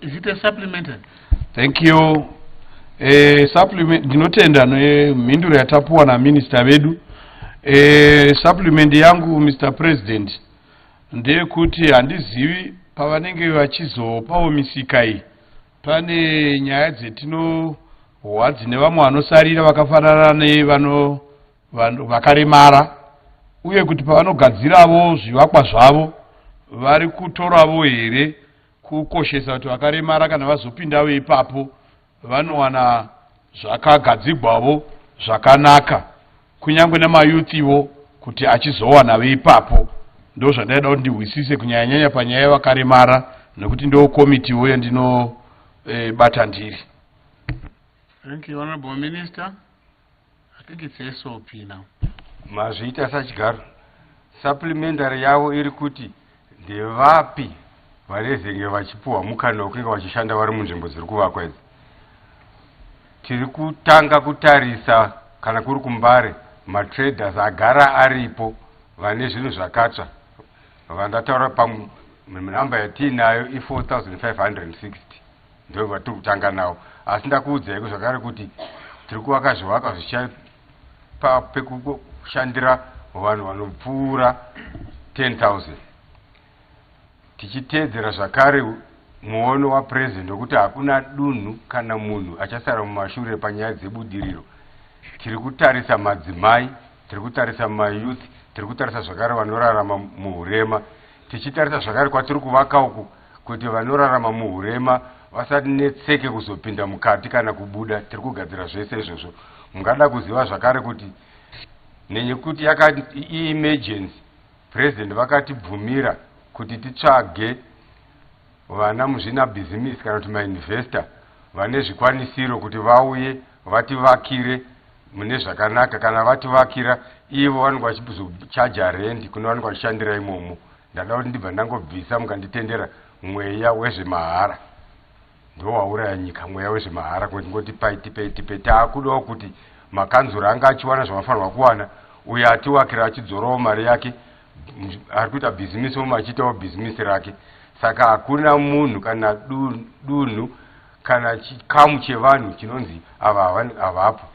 Is it a supplementary? Thank you. Supplement dinotenda mhinduro yatapuwa na minister vedu. Supplement yangu Mr. President ndeyekuti handizivi pavanenge vachizopawo misika iyi pane nyaya dzetinohwa dzine vamwe vanosarira vakafanana nevano vakaremara, uye kuti pavanogadziravo zvivakwa zvavo vari kutoravo here kukoshesa kuti vakaremara kana vazopindawo ipapo vanowana zvakagadzirwawo zvakanaka, kunyangwe namayuthiwo kuti achizowana veipapo. Ndo zvandaida kuti ndihwisise kunyanya nyanya panyaya yavakaremara, nekuti ndo komitiwo yandinobata ndiri. Thank you, Honorable Minister. I think it's SOP now. Mazviita sachigaro supplementary yavo iri kuti ndevapi vanezenge vachipuwa mukana wekuva vachishanda vari munzvimbo dziri kuvakwa idzi. Tiri kutanga kutarisa kana kuri kumbare matraders agara aripo vane zvinhu zvakatsva vandataura panhamba yatiinayo i4560 ndo vatiri kutanga nawo. Asi ndakuudzaiko zvakare kuti tiri kuvaka zvivakwa zvichapa pekushandira vanhu vanopfuura 10,000 tichiteedzera zvakare muono wapresident wekuti hakuna dunhu kana munhu achasara mumashure panyaya dzebudiriro. Tiri kutarisa madzimai, tiri kutarisa mayouth, tiri kutarisa zvakare vanorarama muhurema, tichitarisa zvakare kwatiri kuvaka uku kuti vanorarama muhurema vasanetseke kuzopinda mukati kana kubuda. Tiri kugadzira zvese izvozvo. Mungada kuziva zvakare kuti nenyekuti yakati emergency president vakatibvumira kuti titsvage vana muzvina business kana kuti mainvestor vane zvikwanisiro kuti vauye vativakire mune zvakanaka. Kana vativakira ivo vanenge vachizochaja rent kune vanenge vachishandira imomo. Ndada kuti ndibva ndangobvisa mukanditendera mweya wezvemahara ndowauraya nyika, mweya wezvemahara ngoti tipe taakudawo kuti makanzura anga achiwana zvamafanirwa kuwana, uye atiwakira achidzorawo mari yake, ari kuita bhizinisi omo achiitawo bhizinisi rake. Saka hakuna munhu kana dunhu kana chikamu chevanhu chinonzi ava havapo.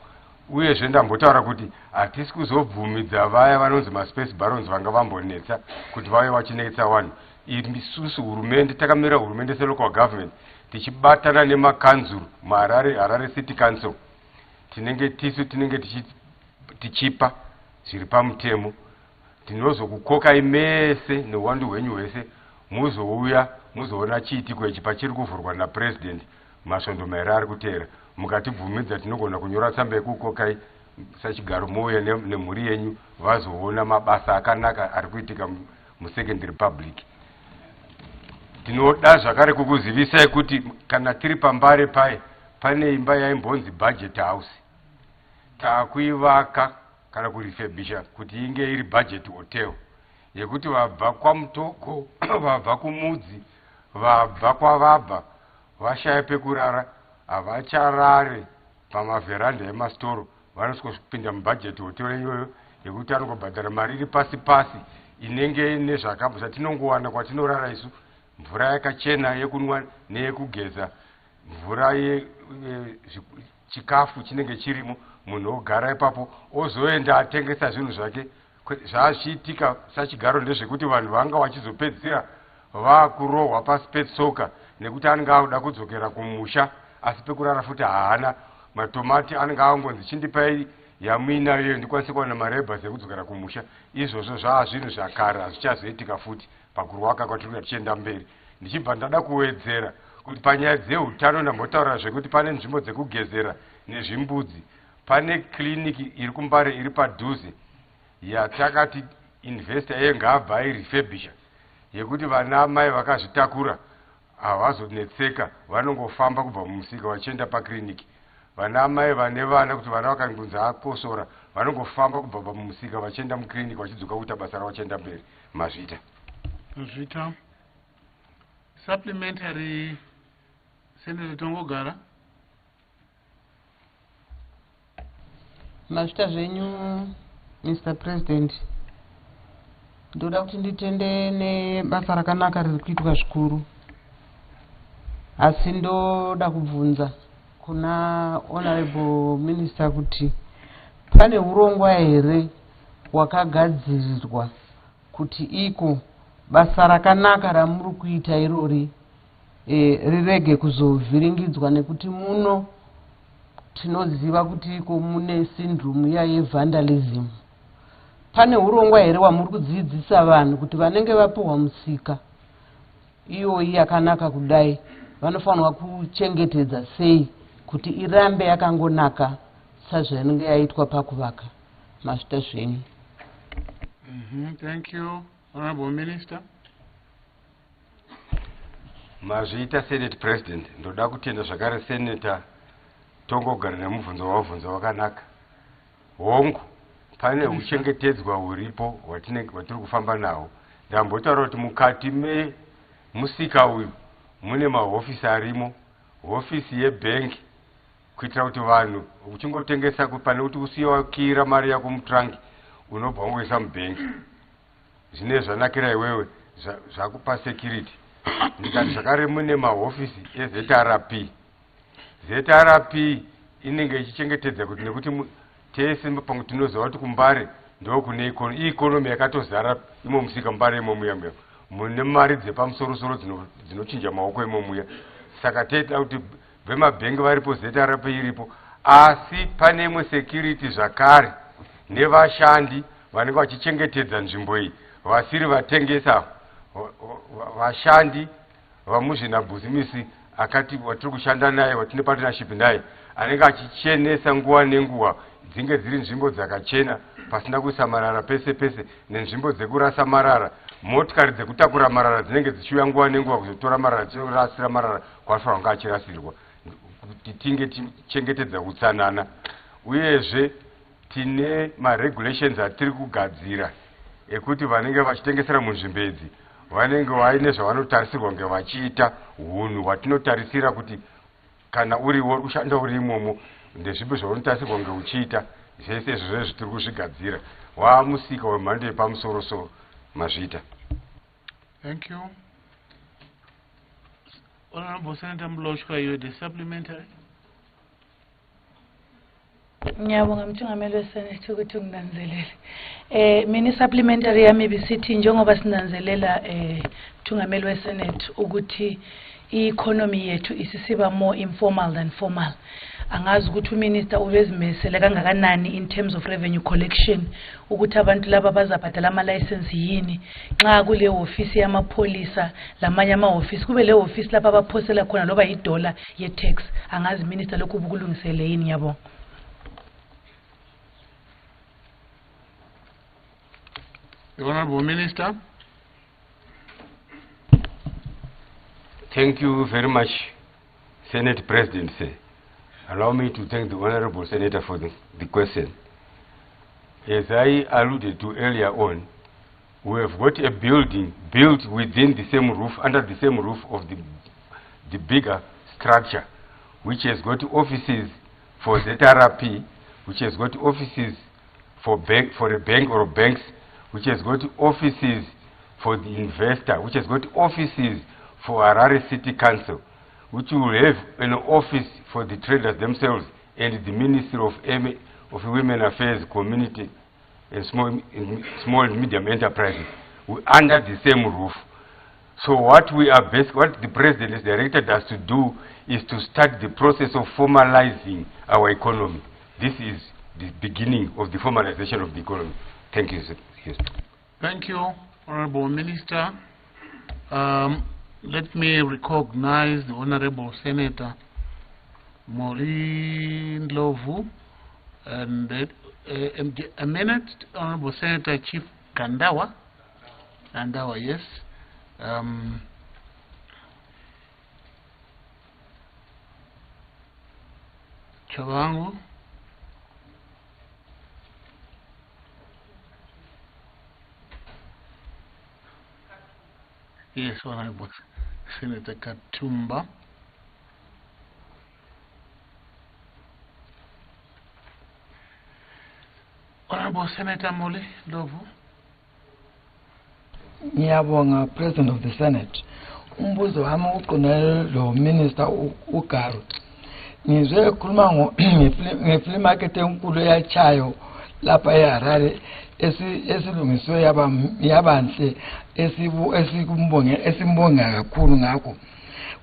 Uyezve ndambotaura kuti hatisi kuzobvumidza vaya vanonzi maspace barons vanga vambonetsa kuti vave vachinetsa vanhu. Isusu hurumende takamira hurumende selocal government tichibatana nemakanzuru Harare City Council tinenge tichipa zviri pamutemo. Tinozokukokai mese neuwandu hwenyu hwese muzouya muzoona chiitiko ichi pachiri kuvhurwa napresident masvondo mairi ari kuteera. Mukatibvumidza tinogona kunyora tsamba yekukokai sachigaro mouya nemhuri yenyu vazoona mabasa akanaka ari kuitika muSecond Republic. Tinoda zvakare kukuzivisai kuti kana tiri pambare pane imba yaimbonzi budget house taakuivaka kana kurefabisha kuti inge iri budget hotel yekuti vabva kwaMutoko, vabva kuMudzi, vabva kwavabva vashaya pekurara havacharare pamavheranda emastoro, vanosvikopinda mubudget hotel iyoyo yekuti anongobhadhara mari iri pasi pasi inenge ine zvatinongowana kwatinorara isu, mvura yakachena yekunwa neyekugeza, mvura chikafu chinenge chirimo, munhu ogara ipapo ozoenda atengesa zvinhu zvake. Zvachiitika sachigaro ndezvekuti vanhu vanga vachizopedzisira vakurohwa pasi petsoka nekuti anenge akuda kudzokera kumusha, asi pekurara futi haana. Matomati anenge angonzi chindipai yamuinayo ndikwanise kuwana marebhasi ekudzokera kumusha. Izvozvo zvinhu zvakare hazvichazoitika futi pakurwaka kwatiri tichienda mberi. Ndichibva ndada kuwedzera kuti panyaya dzeutano ndambotaura zvekuti pane nzvimbo dzekugezera nezvimbudzi. Pane kliniki iri kumbare iri padhuze yatakati investor yenga abva airefabisha yekuti vana mai vakazvitakura havazonetseka, vanongofamba kubva mumusika vachienda pakliniki. Vana mai vane vana kuti vana vakangunzi akosora vanongofamba kubva pamusika vachienda mukliniki vachidzoka kuita basa ravo vachienda mberi. Mazvita supplementary. Senator Tongogara. Mazvita zvenyu Mr. President, ndoda kuti nditende nebasa rakanaka riri kuitwa zvikuru. asi ndoda kubvunza kuna honorable minister kuti pane urongwa here wakagadzirirwa kuti iko basa rakanaka ramuri kuita irori rirege kuzovhiringidzwa, nekuti muno tinoziva kuti iko mune syndrome yevandalism. Pane urongwa here wamuri kudzidzisa vanhu kuti vanenge vapiwa musika iyoyi yakanaka kudai vanofanirwa kuchengetedza sei kuti irambe yakangonaka sezvainenge yaitwa pakuvaka mazvita zvenyu? Thank you, Honorable Minister. Mazvita Senate President, ndoda kutenda zvakare Senator tongogara nemubvunzo wabvunza wakanaka. Hongu, pane uchengetedzwa uripo watiri kufamba nawo. Ndambotaura kuti mukati musika uyu mune mahofisi arimo, hofisi yebhenki kuitira kuti vanhu uchingotengesa pane kuti usiyowakira mari yako mutrangi unobva ungoisa mubhenki. Zvine zvanakira iwewe zvakupa security. Ndikati zvakare mune mahofisi eZRP. ZRP inenge ichichengetedza kuti nekuti tese pangu tinoziva kuti kuMbare ndo kune ikonomi yakatozara imo musika Mbare imo muya mune mari dzepamusoro-soro dzinochinja maoko imo muya. Saka teta kuti vemabhengi varipo, ZRP iripo, asi pane imwe security zvakare nevashandi vanenge vachichengetedza nzvimbo iyi, vasiri vatengesa, vashandi vamuzvinabhuzimisi akati watiri kushanda naye, watine partnership naye, anenge achichenesa nguva nenguva dzinge dziri nzvimbo dzakachena pasina kuisa marara pese pese, nenzvimbo dzekurasa marara. Motikari dzekutakura marara dzinenge dzichiuya nguva nenguva kuzotora marara dzichirasira marara kwafanira kunge achirasirwa, kuti tinge tichengetedza utsanana. Uyezve tine maregulations atiri kugadzira ekuti vanenge vachitengesera munzvimbo idzi vanenge vaine zvavanotarisirwa kunge vachiita hunhu hwatinotarisira kuti kana uriwo ushanda uri imomo ndezvipo zvaunotarisirwa kunge uchiita. Zvese izvozvo zvitiri kuzvigadzira. Wamusika wemhando yepamusoro-soro. Mazvita. Thank you. Honorable Senator Mloshka, you the supplementary. Ngiyabonga mthungameli weSenate ukuthi unginanzelele. Mina supplementary yami bisithi njengoba sinanzelela mthungameli weSenate ukuthi i-economy yethu isisiba more informal than formal. Angazi ukuthi uminister ubezimisele kangakanani in terms of revenue collection ukuthi abantu laba bazabhadala ama-license yini nxa kule ofisi yamapholisa lamanye ama-ofisi kube le ofisi lapha abaphosela khona loba $1 ye-tax. Angazi minister lokhu bukulungisele yini? Ngiyabonga. The Honorable Minister. Thank you very much, Senate President. Allow me to thank the Honorable Senator for the question. As I alluded to earlier on, we have got a building built within the same roof, under the same roof of the bigger structure, which has got offices for ZRP, which has got offices for a bank or banks, which has got offices for the investor, which has got offices for Harare City Council, which will have an office for the traders themselves, and the Ministry of Women Affairs, Community and Small and Medium Enterprises, under the same roof. So what the President has directed us to do is to start the process of formalizing our economy. This is the beginning of the formalization of the economy. Thank you, sir. Yes. Thank you, Honorable Minister. Let me recognize the Honorable Senator Maureen Lovu and a minute, Honorable Senator Chief Kandawa. Kandawa, yes. Chawangu. Yes, Honorable Senator Katumba. Honorable Senator Mole Lovu. Ngiyabonga, President of the Senate. umbuzo wami uqondane lo minister uGaru. Ngizwe ekhuluma ngeflea market enkulu eyachayo lapha eHarare esilungiswe yabanhle esimbonga kakhulu ngakho.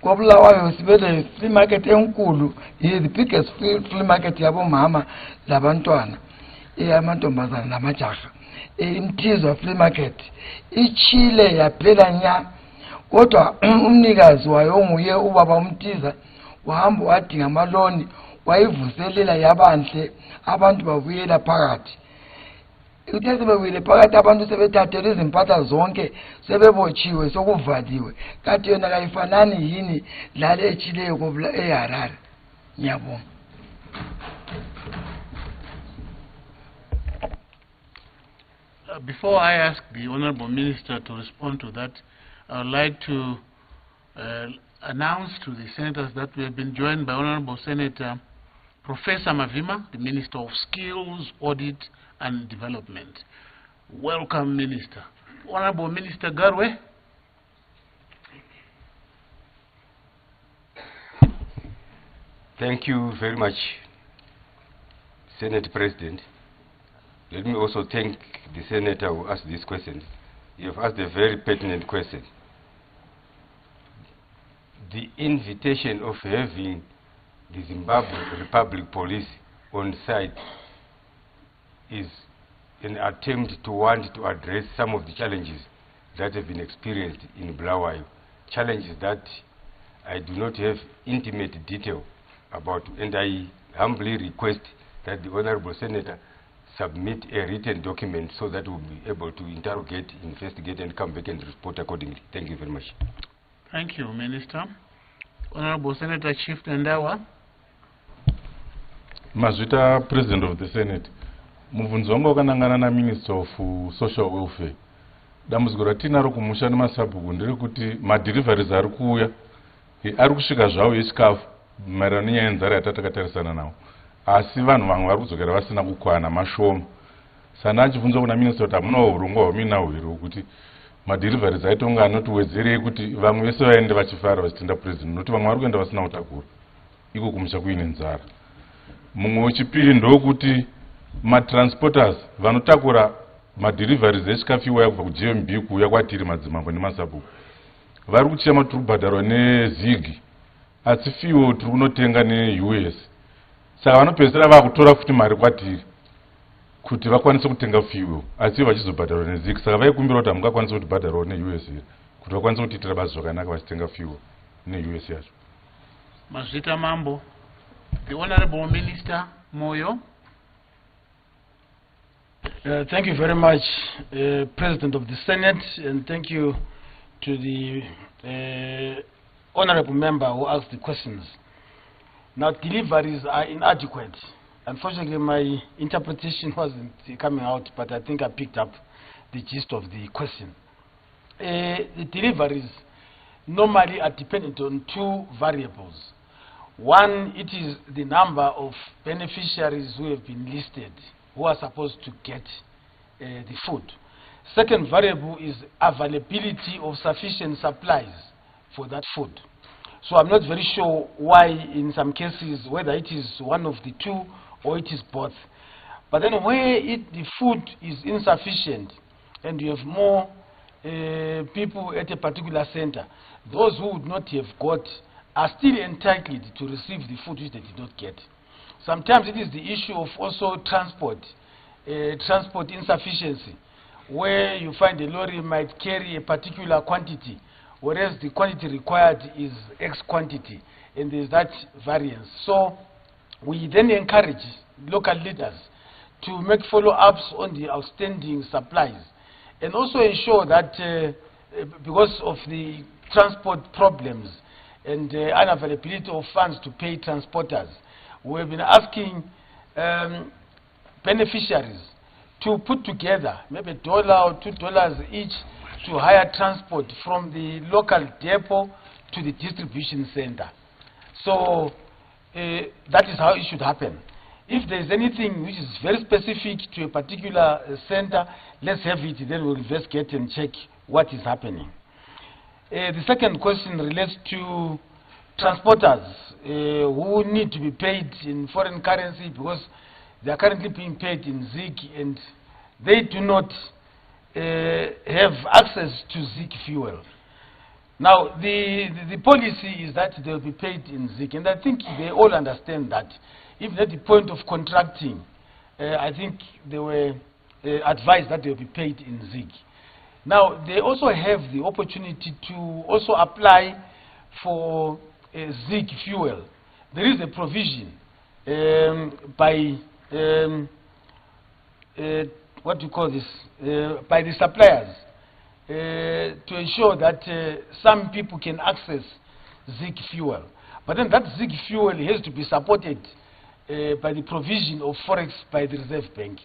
KwaBulawayo sibele flea market enkulu, the biggest flea market yabomama labantwana, eyamantombazana namajaha. Imthiza flea market ichile yaphela nya, kodwa umnikazi wayo nguye ubaba uMthiza wahamba wadinga amaloni wayivuselela yabanhle, abantu bavuyela phakathi. Uthe sebewile phakathi abantu sebethathela izimpahla zonke, sebebotshiwe sokuvaliwe, kanti yona kayifanani yini lale echileyo eHarare. Ngiyabonga. Before I ask the Honorable Minister to respond to that, I would like to announce to the senators that we have been joined by Honorable Senator Professor Mavima, the Minister of Skills, Audit and Development. Welcome, Minister. Honorable Minister Garwe. Thank you very much, Senate President. Let me also thank the Senator who asked this question. You have asked a very pertinent question. The invitation of having the Zimbabwe Republic Police on site is an attempt to want to address some of the challenges that have been experienced in Bulawayo. Challenges that I do not have intimate detail about, and I humbly request that the Honorable Senator submit a written document so that we'll be able to interrogate, investigate, and come back and report accordingly. Thank you very much. Thank you, Minister. Honorable Senator Chief Ndandawa. Mazvita President of the Senate. Mubvunzo wangu wakanangana na Minister of Social Welfare. Dambudziko ratinaro kumusha nemasabhuku nderekuti madeliveries ari kuuya ari kusvika zvawo echikafu maererano nenyaya yenzara yatatakatarisa nawo, asi vanhu vamwe vari kudzokera vasina kukwana, mashoma. Sana achibvunza kuna Minister kuti hamunawo urongwa hwamuinawo here hwekuti madeliveries aitonga anotiwedzerei kuti vamwe vese vaende vachifara vachitenda President, nokuti vamwe vari kuenda vasina kutakura, iko kumusha kuine nzara. Mumwe wechipiri ndokuti matransporters vanotakura madeliveries echikafu iwaya kubva kuGMB kuuya kwatiri madzimambo nemasabhuku vari kuchema tiri kubhadharwa nezigi, asi fiwo tiri kunotenga neUS. Saka vanopedzisira vakutora futi mari kwatiri kuti vakwanise kutenga fiwo, asi vachizobhadharwa nezigi. Saka vaikumbira kuti hamungakwanise kuti bhadharwa neUS here kuti vakwanise kutiitira basa zvakanaka vachitenga fiwo neUS yacho. Mazvita Mambo. The Honorable Minister Moyo. Thank you very much, President of the Senate, and thank you to the honorable member who asked the questions. Now, deliveries are inadequate. Unfortunately, my interpretation wasn't coming out, but I think I picked up the gist of the question. The deliveries normally are dependent on two variables. One, it is the number of beneficiaries who have been listed, who are supposed to get the food. Second variable is availability of sufficient supplies for that food. So I'm not very sure why in some cases, whether it is one of the two or it is both. But then where the food is insufficient and you have more people at a particular center, those who would not have got are still entitled to receive the food which they did not get. Sometimes it is the issue of also transport insufficiency, where you find a lorry might carry a particular quantity, whereas the quantity required is X quantity, and there's that variance. So we then encourage local leaders to make follow-ups on the outstanding supplies, and also ensure that because of the transport problems and unavailability of funds to pay transporters, we have been asking beneficiaries to put together maybe $1 or $2 each to hire transport from the local depot to the distribution center. So that is how it should happen. If there is anything which is very specific to a particular center, let's have it, then we'll investigate and check what is happening. The second question relates to transporters who need to be paid in foreign currency because they are currently being paid in ZIG and they do not have access to ZIG fuel. Now, the policy is that they will be paid in ZIG, and I think they all understand that. Even at the point of contracting, I think they were advised that they will be paid in ZIG. Now, they also have the opportunity to also apply for ZIG fuel. There is a provision by what do you call this? By the suppliers to ensure that some people can access ZIG fuel. But then that ZIG fuel has to be supported by the provision of Forex by the Reserve Bank.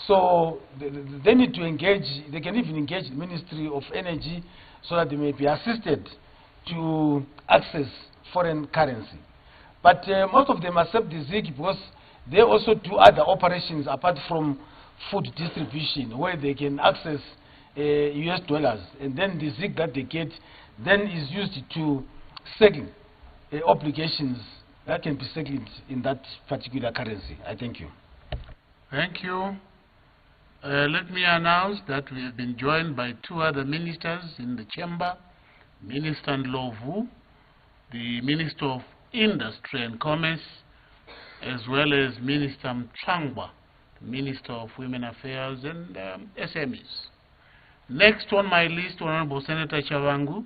So they need to engage, they can even engage the Ministry of Energy so that they may be assisted to access foreign currency. But most of them accept the ZIG because they also do other operations apart from food distribution where they can access US dollars, and then the ZIG that they get then is used to settle obligations that can be settled in that particular currency. I thank you. Thank you. Let me announce that we have been joined by two other ministers in the chamber, Minister Ndlovu, the Minister of Industry and Commerce, as well as Minister Mchangwa, Minister of Women Affairs and SMEs. Next on my list, Honorable Senator Chavangu.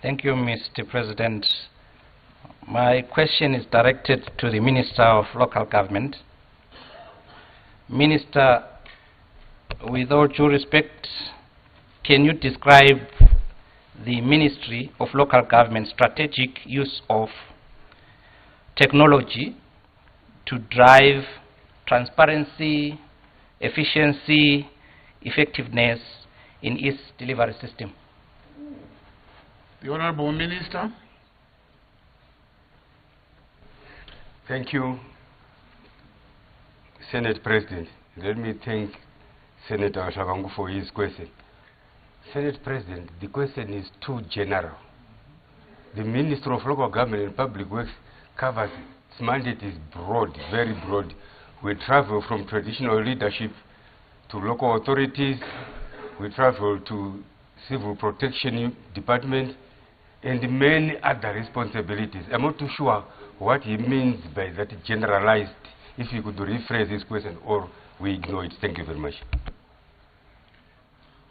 Thank you, Mr. President. My question is directed to the Minister of Local Government. Minister, with all due respect, can you describe the Ministry of Local Government strategic use of technology to drive transparency, efficiency, effectiveness in its delivery system? The Honorable Minister. Thank you, Senate President. Let me thank Senator Shavangu for his question. Senate President, the question is too general. The Minister of Local Government and Public Works covers, its mandate is broad, very broad. We travel from traditional leadership to local authorities, we travel to Civil Protection Department, and many other responsibilities. I'm not too sure what he means by that generalized. If you could rephrase his question, or we ignore it. Thank you very much.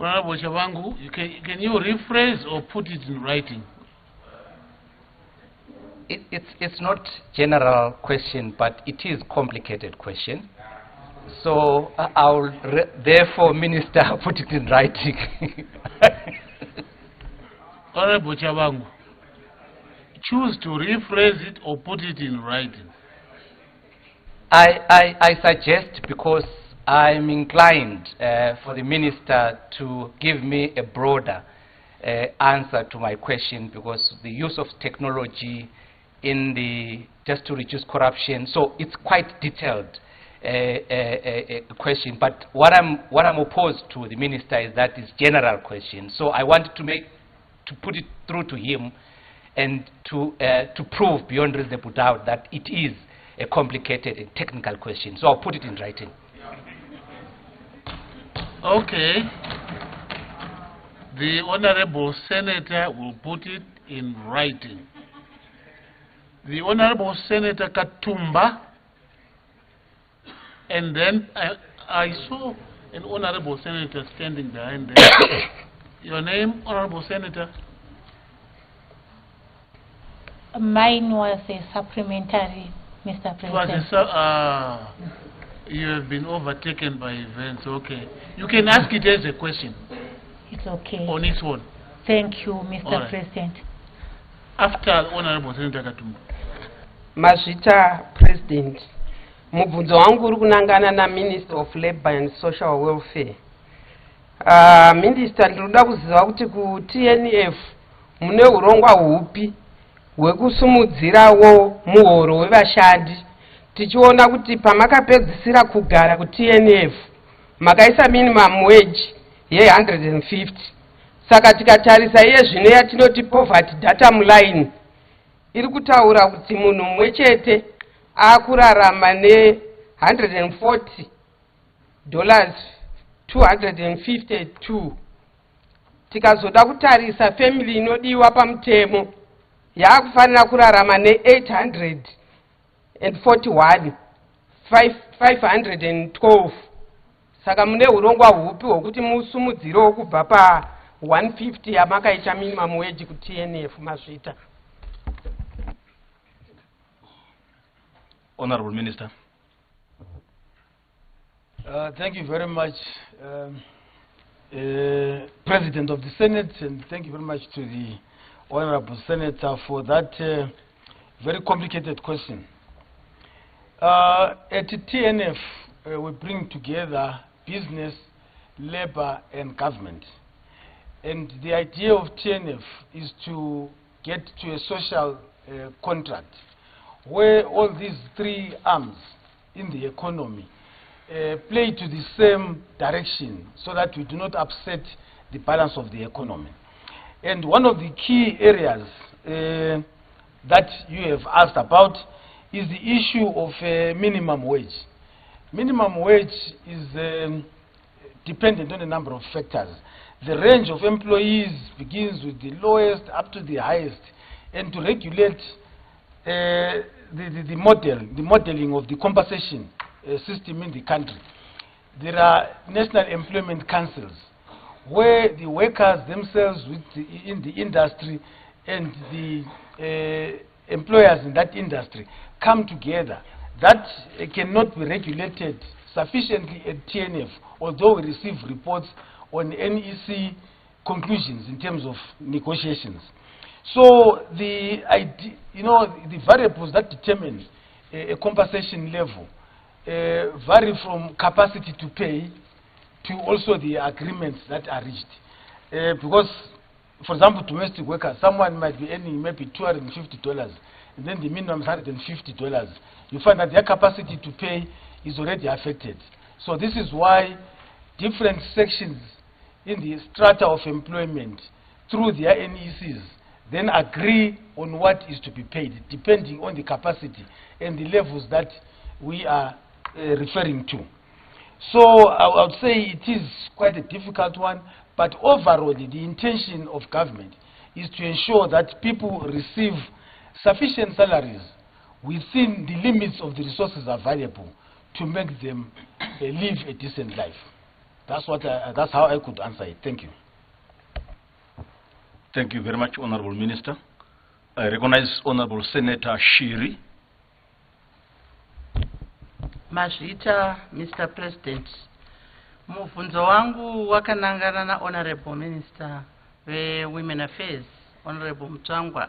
Honorable Chavangu, can you rephrase or put it in writing? It's not general question, but it is complicated question. So I'll therefore, Minister, put it in writing. Honorable Chavangu, choose to rephrase it or put it in writing. I suggest, because I'm inclined for the Minister to give me a broader answer to my question, because the use of technology in the just to reduce corruption, so it's quite detailed question. But what I'm opposed to the Minister is that it's general question. So I wanted to put it through to him and to prove beyond reasonable doubt that it is a complicated and technical question. So I'll put it in writing. Okay. The Honorable Senator will put it in writing. The Honorable Senator Katumba, and then I saw an Honorable Senator standing behind there. Your name, Honorable Senator? Mine was a supplementary, Mr. President. It was you have been overtaken by events. Okay. You can ask it as a question. It's okay. On its own. Thank you, Mr. All right. President. After Honorable Senator Katumba. Mazvita President, mubvunzo wangu uri kunangana na Minister of Labor and Social Welfare. Minister, ndinoda kuziva kuti ku TNF mune urongwa hupi hwekusumudzirawo muhoro wevashandi, tichiona kuti pamakapedzisira kugara ku TNF makaisa minimum wage ye150. Saka tikatarisa iye zvino yatinoti poverty data line iri kutaura kuti munhu mumwe chete akurarama ne$140 252. Tikazoda kutarisa family inodiwa pamutemo yakufanira kurarama ne$841 512. Saka mune urongwa hupi hwokuti musumudzirewo kubva pa150 yamakaita minimum wage kuTNF Mazvita? Honorable Minister. Thank you very much, President of the Senate, and thank you very much to the Honorable Senator for that very complicated question. At TNF, we bring together business, labor, and government. And the idea of TNF is to get to a social contract where all these three arms in the economy play to the same direction so that we do not upset the balance of the economy. And one of the key areas that you have asked about is the issue of minimum wage. Minimum wage is dependent on a number of factors. The range of employees begins with the lowest up to the highest, and to regulate the modeling of the compensation system in the country, there are national employment councils where the workers themselves in the industry and the employers in that industry come together. That cannot be regulated sufficiently at TNF, although we receive reports on NEC conclusions in terms of negotiations. So the idea, the variables that determine a compensation level vary from capacity to pay to also the agreements that are reached. Because, for example, domestic workers, someone might be earning maybe $250, and then the minimum is $150. You find that their capacity to pay is already affected. So this is why different sections in the strata of employment through their NECs then agree on what is to be paid, depending on the capacity and the levels that we are referring to. So I would say it is quite a difficult one, but overall the intention of government is to ensure that people receive sufficient salaries within the limits of the resources available to make them live a decent life. That's how I could answer it. Thank you. Thank you very much, Honorable Minister. I recognize Honorable Senator Shiri. Mazvita, Mr. President. Mubvunzo wangu wakanangana na Honorable Minister Women Affairs, Honorable Mtsvangwa.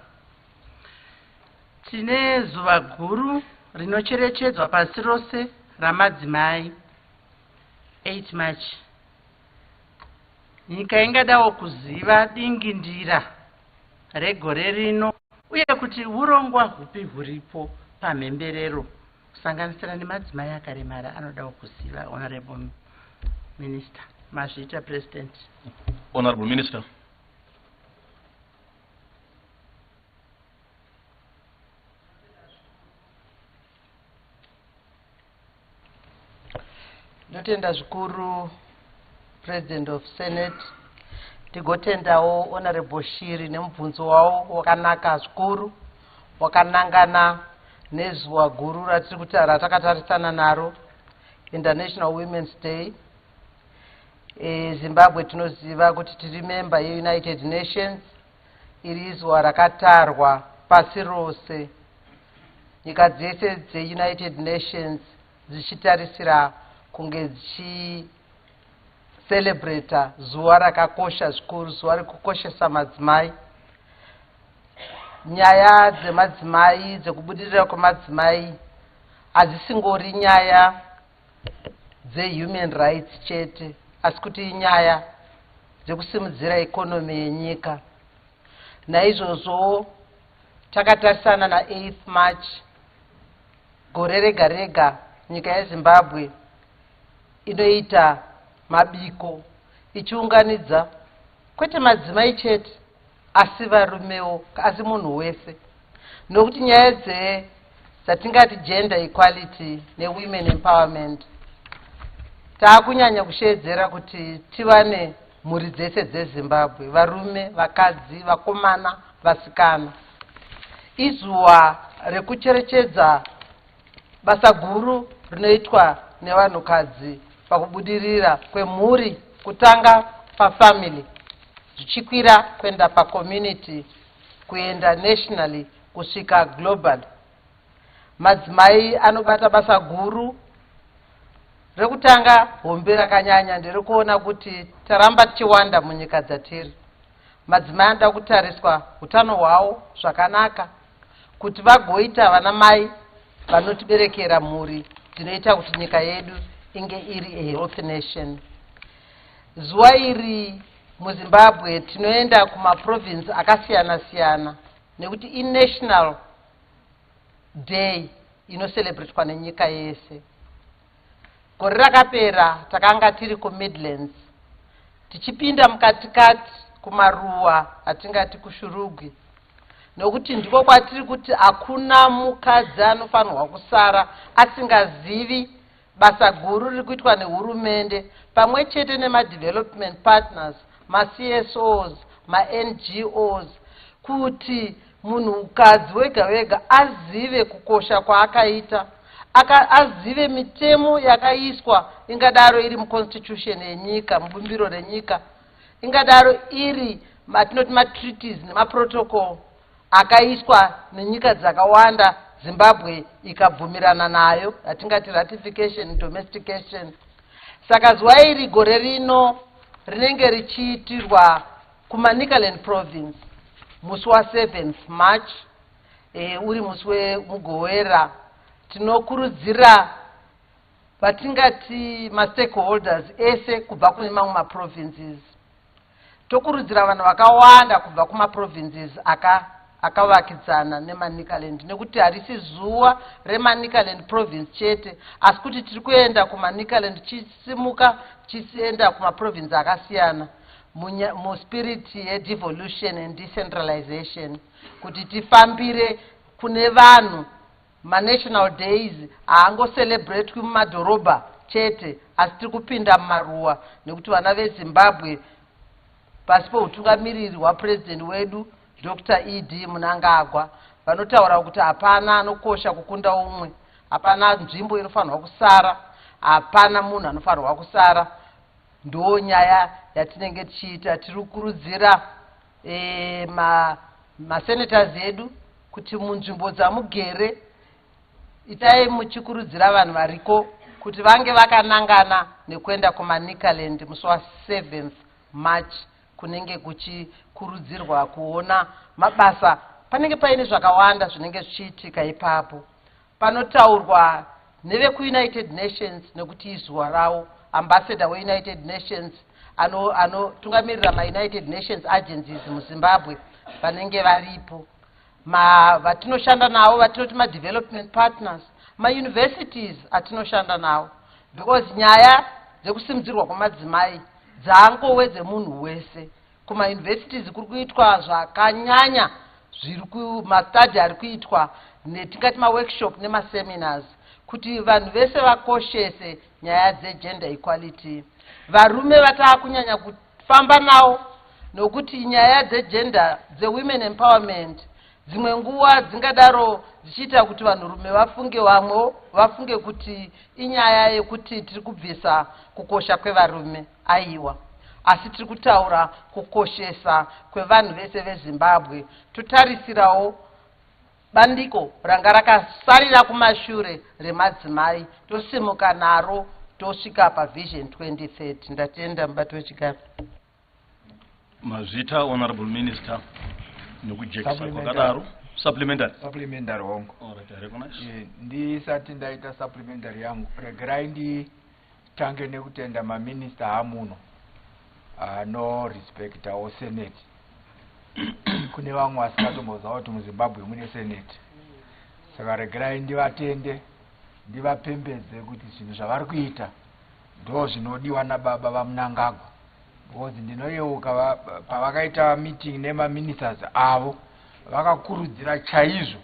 Tine zuva guru rinocherechedzwa pasi rose ramadzimai 8 March. Nyika ingadawo kuziva dingindira regore rino uye kuti urongwa hupi huripo pamhemberero kusanganisira nemadzimai akaremara anodawo kuziva. Honorable Minister. Mazvita, President. Honorable Minister. Ndotenda zvikuru President of Senate, tigotendawo Honorable Shiri nemubvunzo wawo wakanaka zvikuru, wakanangana nezuva guru ratakatarisana naro, International Women's Day. Zimbabwe tinoziva kuti tiri member yeUnited Nations, iri zuva rakatarwa pasi rose. Nyika dzese dzeUnited Nations dzichitarisira kunge dzichicelebrata zuva rakakosha zvikuru, zuva rekukoshesa madzimai. Nyaya dzemadzimai, dzekubudirira kwemadzimai hadzisingori nyaya dzehuman rights chete, asi kuti nyaya dzekusimudzira ikonomi yenyika. Naizvozvo takatarisana na 8th March, gore rega rega nyika yeZimbabwe inoita mabiko ichiunganidza kwete madzimai chete asi varumewo asi munhu wese, nokuti nyaya dzatingati gender equality newomen empowerment taakunyanya kusheedzera kuti tivane mhuri dzese dzezimbabwe, varume, vakadzi, vakomana, vasikana. Izuva rekucherechedza basa guru rinoitwa nevanhukadzi pakubudirira kwemhuri, kutanga pafamily zvichikwira kuenda pacommunity kuenda nationally kusvika global. Madzimai anobata basa guru. Rekutanga hombe rakanyanya nderekuona kuti taramba tichiwanda munyika dzatiri. Madzimai anoda kutariswa utano hwavo zvakanaka kuti vagoita vana mai vanotiberekera mhuri dzinoita kuti nyika yedu inge iri a healthy nation. Zuva iri muZimbabwe tinoenda kumaprovince akasiyana siyana nekuti inational day inoselebratewa nenyika yese. Gore rakapera takanga tiri kuMidlands tichipinda mukatikati kumaruwa atingati kushurugwi, nokuti ndiko kwatiri kuti hakuna mukadzi anofanirwa kusara asingazivi basa guru riri kuitwa nehurumende pamwe chete nemadevelopment partners, maCSOs, maNGOs, kuti munhukadzi wega wega azive kukosha kwaakaita, azive mitemo yakaiswa ingadaro iri muconstitution yenyika, mubumbiro renyika, ingadaro iri matinoti matreaties nemaprotocol akaiswa nenyika dzakawanda, Zimbabwe ikabvumirana nayo, atingati ratification, domestication. Saka zuva iri gore rino rinenge richiitirwa kuManicaland province musi wa7th March, uri musi wemugowera. Tinokurudzira vatingati mastakeholders ese kubva kune mamwe maprovinces. Tokurudzira vanhu vakawanda kubva kumaprovinces akavakidzana neManicaland, nekuti harisi zuva reManicaland province chete, asi kuti tiri kuenda kuManicaland tichisimuka tichienda kumaprovince akasiyana muspirit yedevolution and decentralization, kuti tifambire kune vanhu. National days haangocelebratewi mumadhorobha chete, asi tiri kupinda mumaruwa, nekuti vana veZimbabwe pasi peutungamiriri hwapurezidendi wedu Dr. E.D. Mnangagwa vanotaura kuti hapana anokosha kukunda umwe, hapana nzvimbo inofanirwa kusara, hapana munhu anofanirwa kusara. Ndo nyaya yatinenge tichiita. Tiri kukurudzira masenators edu kuti munzvimbo dzamugere itai muchikurudzira vanhu variko kuti vange vakanangana nekuenda kuManicaland musi wa7th March, kunenge kuchikurudzirwa kuona mabasa. Panenge paine zvakawanda zvinenge zvichiitika ipapo. Panotaurwa nevekuUnited Nations nekuti izuva ravo. Ambassador weUnited Nations anotungamirira maUnited Nations agencies muZimbabwe vanenge varipo. Vatinoshanda navo vatinoti madevelopment partners, mauniversities atinoshanda navo, because nyaya dzekusimudzirwa kwamadzimai dzaangowe dzemunhu wese. Kumauniversities kuri kuitwa zvakanyanya, mastadi ari kuitwa netingati maworkshop nemaseminars, kuti vanhu vese vakoshese nyaya dzegender equality. Varume vataakunyanya kufamba navo, nokuti nyaya dzegender dzewomen empowerment dzimwe nguva dzingadaro dzichiita kuti vanhurume vafunge, vamwe vafunge kuti inyaya yekuti tiri kubvisa kukosha kwevarume. Aiwa, asi tiri kutaura kukoshesa kwevanhu vese veZimbabwe. Totarisirawo bandiko ranga rakasarira kumashure remadzimai, tosimuka naro tosvika pavision 2030. Ndatenda mubati wechigaro. Mazvita Honorable Minister nokujekisa kwakadaro. Supplementary hongo. Alright, I recognize. Ndisati ndaita supplementary yangu, regerai nditange nekutenda maminister hamuno no respect our senate. Kune vamwe vasikatomboziva kuti muZimbabwe mune senate. Saka regerai ndivatende, ndivapembedze kuti zvinhu zvavari kuita ndo zvinodiwa nababa vamunangagwa, because ndinoyeuka pavakaita meeting nemaministers avo vakakurudzira chaizvo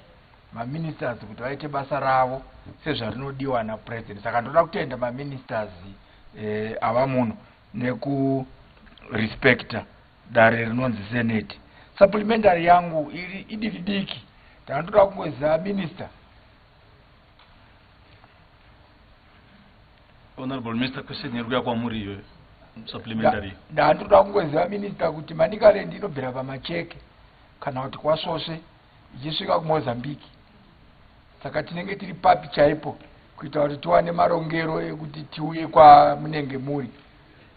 maministers kuti vaite basa ravo sezvarinodiwa napresident. Saka ndoda kutenda maministers ava muno nekurespecta dare rinonzi senate. Supplementary yangu idiki diki, ndoda kungoziva minister. Honorable Mr. Question yeruya kwamuri iyoyo supplementary. Ndoda kungoziva minister kuti Manicaland inobvira pamacheke kana kuti kwasvosve ichisvika kuMozambique. Saka tinenge tiri papi chaipo kuita kuti tiwane marongero ekuti tiuye kwamunenge muri,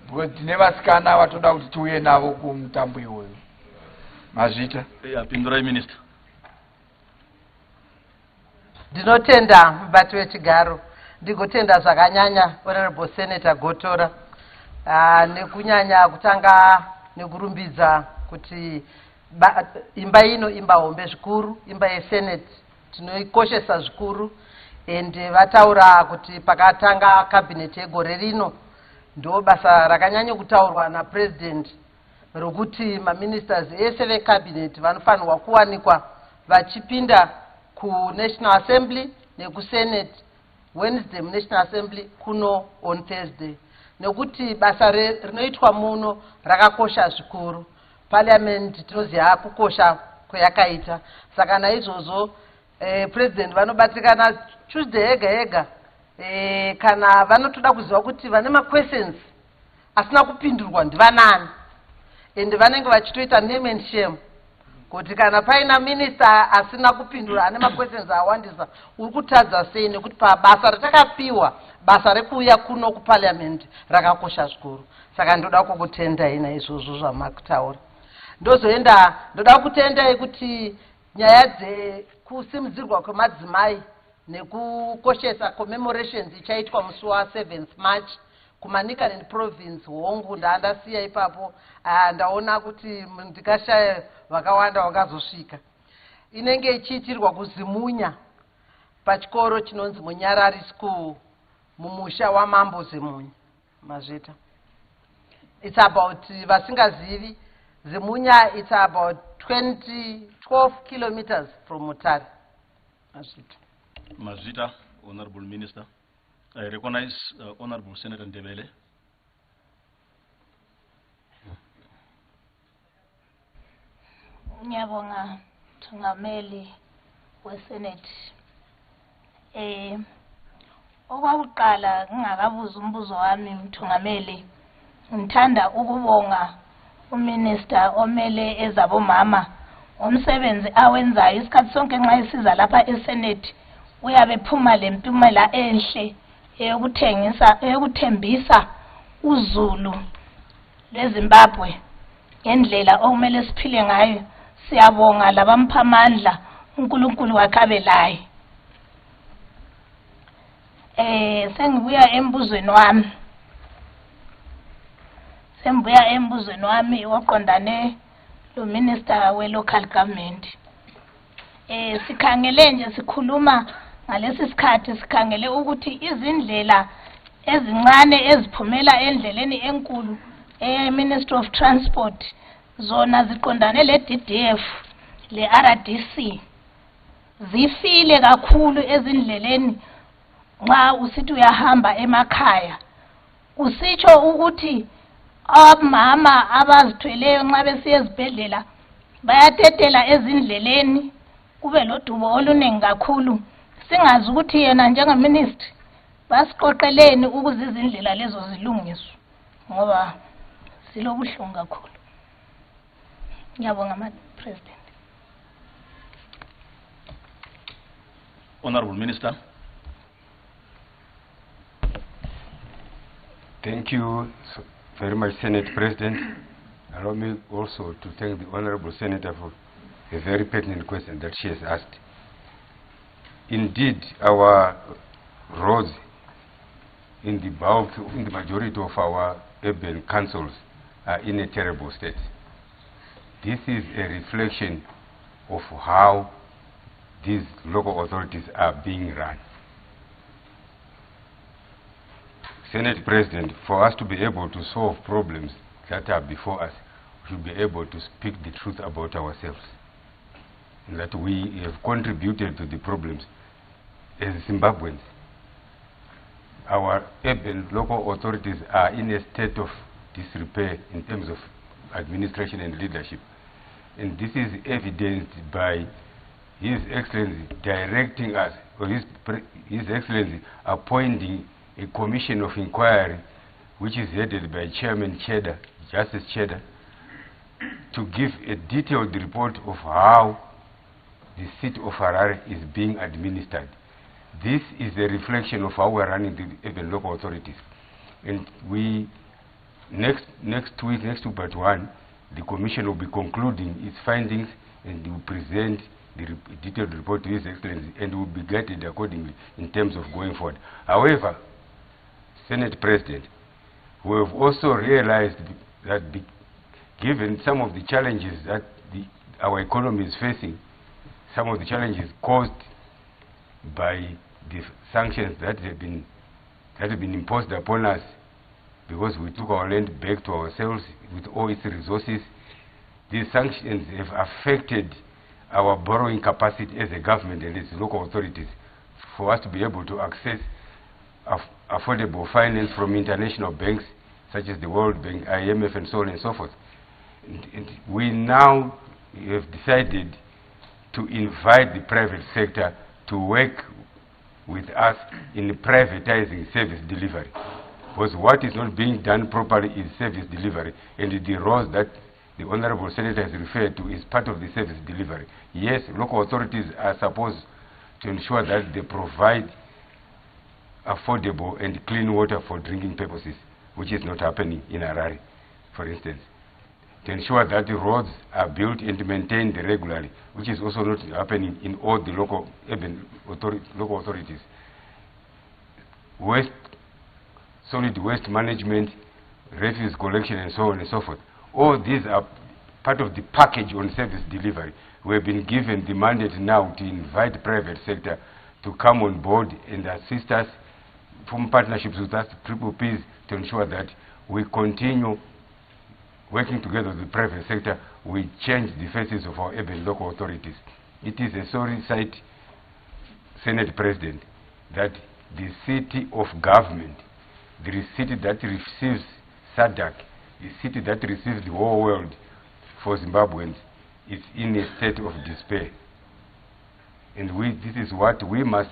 because tine vasikana vatoda kuti tiuye navo kumutambo iwoyo. Mazvita. Pindurai minister. Ndinotenda mubati wechigaro, ndigotenda zvakanyanya honorable senator Gotora nekunyanya kutanga nekurumbidza kuti imba ino imba hombe zvikuru, imba yesenate tinoikoshesa zvikuru, ende vataura kuti pakatanga cabinet yegore rino ndo basa rakanyanya kutaurwa napresident rokuti maministers ese vecabinet vanofanirwa kuwanikwa vachipinda kuNational Assembly nekusenate Wednesday muNational Assembly kuno on Thursday, nekuti basa rinoitwa muno rakakosha zvikuru. Parliament tinoziva kukosha kwayakaita, saka naizvozvo president vanobatikana Tuesday yega yega kana vanotoda kuziva kuti vane questions asina kupindurwa ndivanani, ende vanenge vachitoita name and shame kuti kana paina minister asina kupindura ane questions awandisa uri kutadza sei, nekuti pabasa ratakapiwa basa rekuuya kuno kuparliament rakakosha zvikuru. Saka ndoda kukutendai naizvozvo zvamakutaura. Ndozoenda ndoda kutendai kuti nyaya dzekusimudzirwa kwemadzimai nekukoshesa commemorations ichaitwa musi wa7th March kuManicaland province hongu ndandasiya ipapo, ndaona kuti ndikashaya vakawanda vakazosvika. Inenge ichiitirwa kuZimunya pachikoro chinonzi Munyarari School mumusha waMambo Zimunya. Mazvita. It's about vasingazivi Zimunya, it's about 12 kilometers from Mutare. Mazvita. Mazvita, Honorable Minister. I recognize Honorable Senator Ndebele. Ngiyabonga Thungameli weSenate. Okwakuqala ngingakabuza umbuzo wami Mthungameli, ngithanda ukubonga uMinister omele ezabomama umsebenzi awenzayo isikhathi sonke nxa isiza lapha eSenate uyabe phuma lempumela enhle eyokuthembisa uzulu lweZimbabwe ngendlela okumele siphile ngayo. Siyabonga labampha amandla, uNkulunkulu wakhe laye. Sengibuya embuzweni wami oqondane lo minister we local government. Sikhangele nje sikhuluma ngalesi sikhathi, sikhangele ukuthi izindlela ezincane eziphumela endleleni enkulu Ministry of Transport zona ziqondane le DDF le RDC zifile kakhulu ezindleleni. Nxa usithi uyahamba emakhaya usitsho ukuthi omama abazithweleyo nxa besiya ezibhedlela bayatetela ezindleleni, kube lodubo oluningi kakhulu. Singazi ukuthi yena njengeminister basiqoqeleni ukuze izindlela lezo zilungiswe ngoba silobuhlungu kakhulu. Ngiyabonga President. Honorable Minister. Thank you very much, Senate President. Allow me also to thank the Honorable Senator for a very pertinent question that she has asked. Indeed, our roads in the majority of our urban councils are in a terrible state. This is a reflection of how these local authorities are being run. Senate President, for us to be able to solve problems that are before us, we should be able to speak the truth about ourselves. And that we have contributed to the problems as Zimbabweans. Our urban local authorities are in a state of disrepair in terms of administration and leadership. And this is evidenced by His Excellency directing us, or His Excellency appointing a commission of inquiry, which is headed by Chairman Cheddar, Justice Cheddar, to give a detailed report of how the seat of Harare is being administered. This is a reflection of how we're running the urban local authorities. And we, next week but one, the commission will be concluding its findings and will present the detailed report to His Excellency, and will be guided accordingly in terms of going forward. However, Senate President, we have also realized that given some of the challenges that our economy is facing, some of the challenges caused by the sanctions that have been imposed upon us, because we took our land back to ourselves with all its resources, these sanctions have affected our borrowing capacity as a government and its local authorities for us to be able to access affordable finance from international banks such as the World Bank, IMF, and so on and so forth. And we now have decided to invite the private sector to work with us in privatizing service delivery. Because what is not being done properly is service delivery, and the roles that the Honorable Senator has referred to is part of the service delivery. Yes, local authorities are supposed to ensure that they provide affordable and clean water for drinking purposes, which is not happening in Harare, for instance. To ensure that the roads are built and maintained regularly, which is also not happening in all the local authorities. Solid waste management, refuse collection, and so on and so forth. All these are part of the package on service delivery. We have been given the mandate now to invite private sector to come on board and assist us, form partnerships with us, triple Ps, to ensure that we continue working together with the private sector. We change the faces of our urban local authorities. It is a sorry sight, Senate President, that the city of government, the city that receives SADC, the city that receives the whole world for Zimbabweans, is in a state of despair. And this is what we must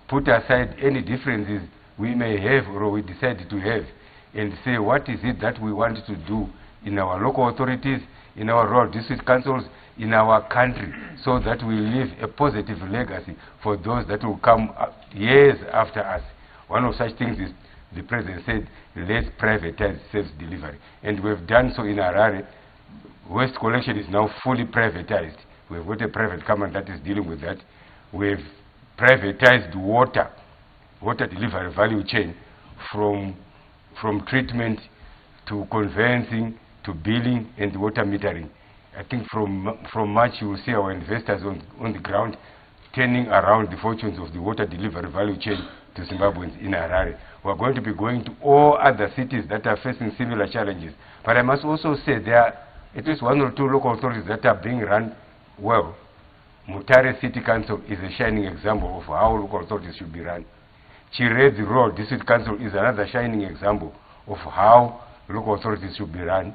put aside any differences we may have or we decide to have, and say what is it that we want to do in our local authorities, in our rural district councils, in our country, so that we leave a positive legacy for those that will come years after us. One of such things is, the President said, let's privatize service delivery. And we've done so in Harare. Waste collection is now fully privatized. We've got a private company that is dealing with that. We've privatized water delivery value chain, from treatment to conveyancing to billing and water metering. I think from March you will see our investors on the ground turning around the fortunes of the water delivery value chain to Zimbabweans in Harare. We are going to be going to all other cities that are facing similar challenges. But I must also say there are at least one or two local authorities that are being run well. Mutare City Council is a shining example of how local authorities should be run. Chiredzi Rural District Council is another shining example of how local authorities should be run.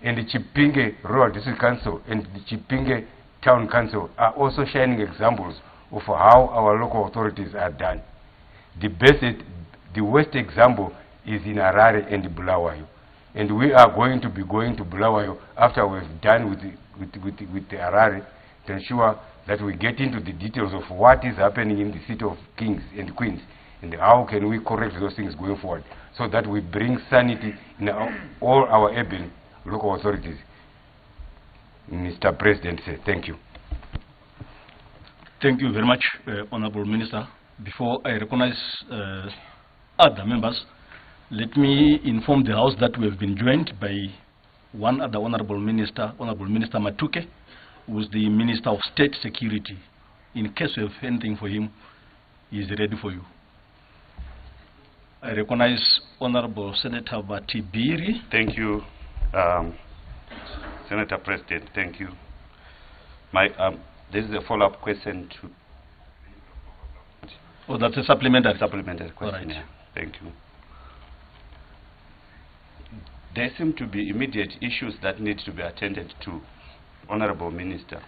And the Chipinge Rural District Council and the Chipinge Town Council are also shining examples of how our local authorities are done. The worst example is in Harare and Bulawayo. And we are going to be going to Bulawayo after we've done with the Harare, to ensure that we get into the details of what is happening in the city of kings and queens, and how can we correct those things going forward, so that we bring sanity in all our urban local authorities. Mr. President, thank you. Thank you very much, Honorable Minister. Before I recognize other members, let me inform the House that we have been joined by one other Honorable Minister Matuke, who is the Minister of State Security. In case you have anything for him, he is ready for you. I recognize Honorable Senator Batibiri. Thank you, Senator President. Thank you. This is a follow-up question to. Oh, that's a supplementary. Supplementary question. All right. Yeah. Thank you. There seem to be immediate issues that need to be attended to, Honorable Minister.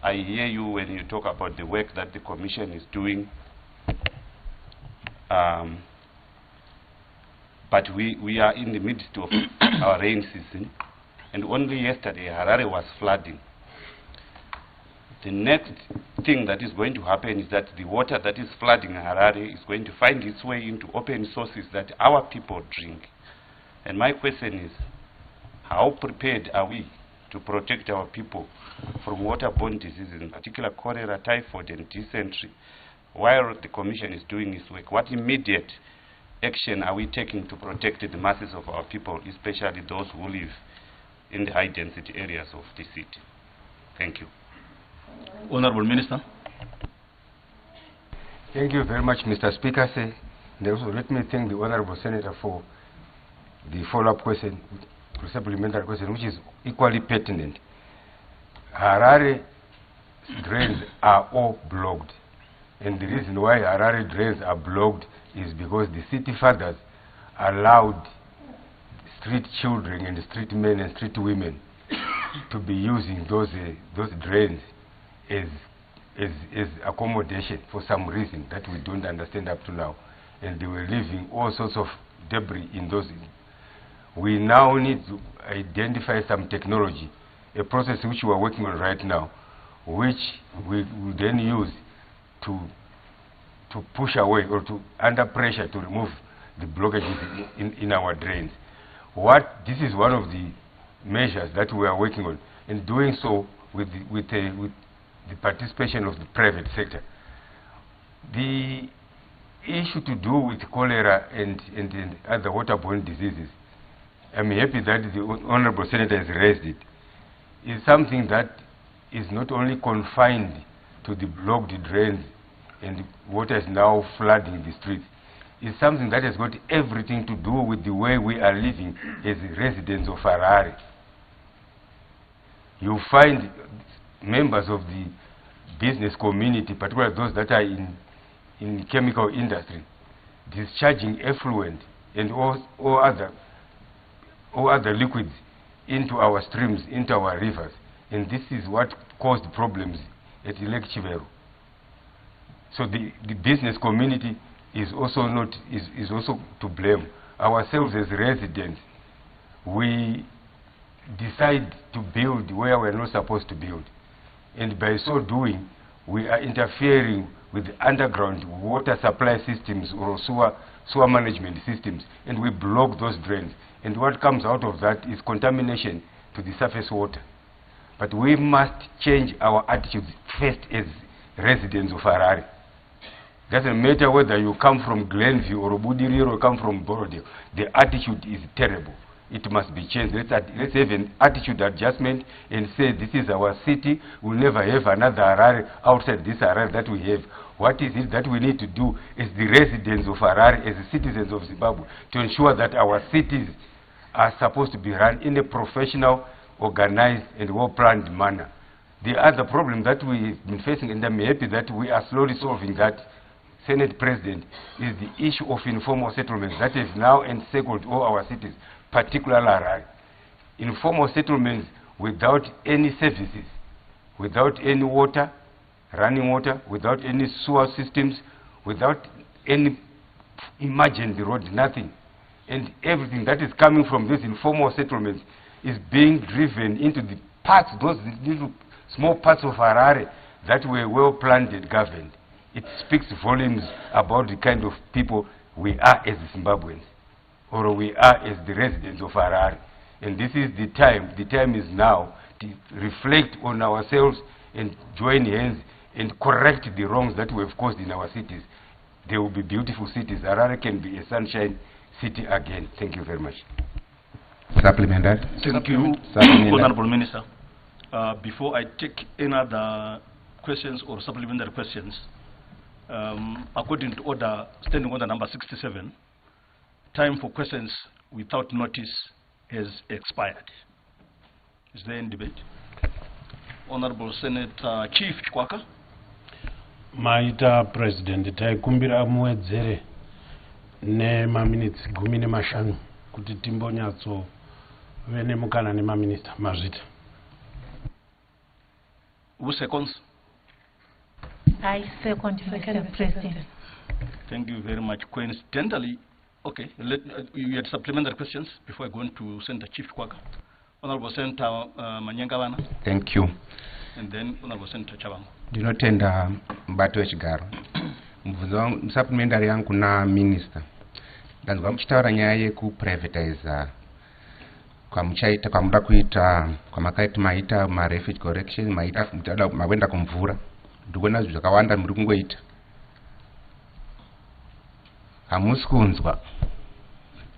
I hear you when you talk about the work that the Commission is doing, but we are in the midst of our rain season, and only yesterday Harare was flooding. The next thing that is going to happen is that the water that is flooding Harare is going to find its way into open sources that our people drink. And my question is, how prepared are we to protect our people from waterborne diseases, in particular cholera, typhoid, and dysentery, while the Commission is doing its work? What immediate action are we taking to protect the masses of our people, especially those who live in the high-density areas of the city? Thank you. Honorable Minister. Thank you very much, Mr. Speaker. And also let me thank the Honorable Senator for the follow-up question, supplementary question, which is equally pertinent. Harare drains are all blocked. And the reason why Harare drains are blocked is because the city fathers allowed street children and street men and street women to be using those drains as accommodation for some reason that we don't understand up to now. And they were leaving all sorts of debris in those. We now need to identify some technology, a process which we are working on right now, which we will then use to push away or to under pressure to remove the blockages in our drains. This is one of the measures that we are working on, and doing so with the participation of the private sector. The issue to do with cholera and other waterborne diseases, I'm happy that the Honorable Senator has raised it, is something that is not only confined to the blocked drains and water is now flooding the streets. It's something that has got everything to do with the way we are living as residents of Harare. You find members of the business community, particularly those that are in chemical industry, discharging effluent and all other liquids into our streams, into our rivers. And this is what caused problems at Lake Chiveru. So the business community is also to blame. Ourselves as residents, we decide to build where we're not supposed to build. And by so doing, we are interfering with the underground water supply systems or sewer management systems, and we block those drains. And what comes out of that is contamination to the surface water. But we must change our attitudes first as residents of Harare. Doesn't matter whether you come from Glenview or Budiriro or come from Borodale, the attitude is terrible. It must be changed. Let's have an attitude adjustment and say this is our city. We'll never have another Harare outside this Harare that we have. What is it that we need to do as the residents of Harare, as the citizens of Zimbabwe, to ensure that our cities are supposed to be run in a professional, organized, and well-planned manner? The other problem that we've been facing, and I'm happy that we are slowly solving that, Senate President, is the issue of informal settlements that has now encircled all our cities, particularly Harare. Informal settlements without any services, without any water, running water, without any sewer systems, without any emergency road, nothing. And everything that is coming from these informal settlements is being driven into the parts, those little small parts of Harare that were well planned and governed. It speaks volumes about the kind of people we are as Zimbabweans, or we are as the residents of Harare. And this is the time is now to reflect on ourselves and join hands and correct the wrongs that we have caused in our cities. There will be beautiful cities. Harare can be a sunshine city again. Thank you very much. Supplementary. Thank you, Honorable Minister. Before I take any other questions or supplementary questions, According to standing order number 67, time for questions without notice has expired. Is there any debate? Honorable Senator Chief Kwaka. Maita President, taikumbira muwedzere nemaminitsi 15 kuti timbonyatso venemukana nemaminista mazvita. Who seconds? I second, Mr. President. Thank you very much. Coincidentally, okay, you had supplementary questions before I go on to Senator Chief Kwaka. Honorable Senator Manyangavana. Thank you. And then Honorable Senator Chabango. Ndinotenda mbato wechigaro. Mubvunzo supplementary yangu na minister. Ndanzwa muchitaura nyaya yekuprivatize kwamuchaita kwamuda kuita kwamakaita maita marefugee correction maita makwenda kumvura ndikuona zvinhu zvakawanda muri kungoita hamusi kunzwa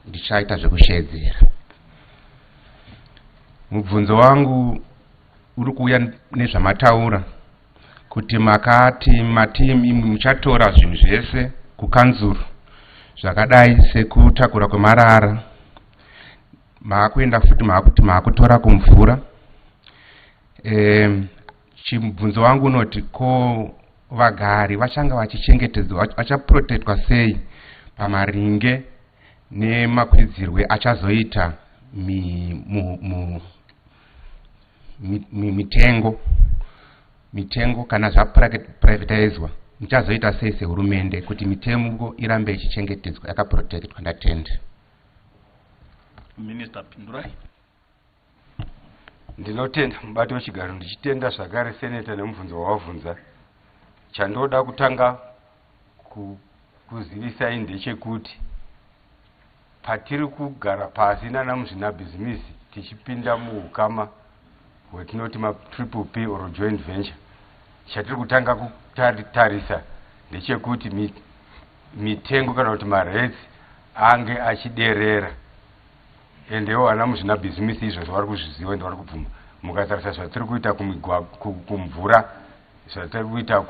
ndichaita zvekushedzera. Mubvunzo wangu uri kuuya nezvamataura kuti makati matimu muchatora zvinhu zvese kukanzuru zvakadai sekutakura kwemarara maakuenda futi maakutora kumvura. Chibvunzo wangu unoti ko vagari vachanga vachichengetedzwa vachaprotectwa sei pamaringe nemakwidzirwe achazoita mitengo kana zvaprivatizwa muchazoita sei sehurumende kuti mitengo irambe ichichengetedzwa yakaprotectwa. Ndatenda. Minister Pindurai. Ndinotenda mubati wechigaro ndichitenda zvakare seneta nemubvunzo wawabvunza. Chandoda kutanga kuzivisai ndechekuti patiri kugara pasi nana muzvinabhizimisi tichipinda muukama hwetinoti triple P or joint venture, chatiri kutanga kutarisa ndechekuti mitengo kana kuti marates ange achiderera. Endewo ana muzvinabhizimisi izvozvo vari kuzviziva ende vari kubvuma. Mukatarisa zvatiri kuita kumvura, zvatiri kuita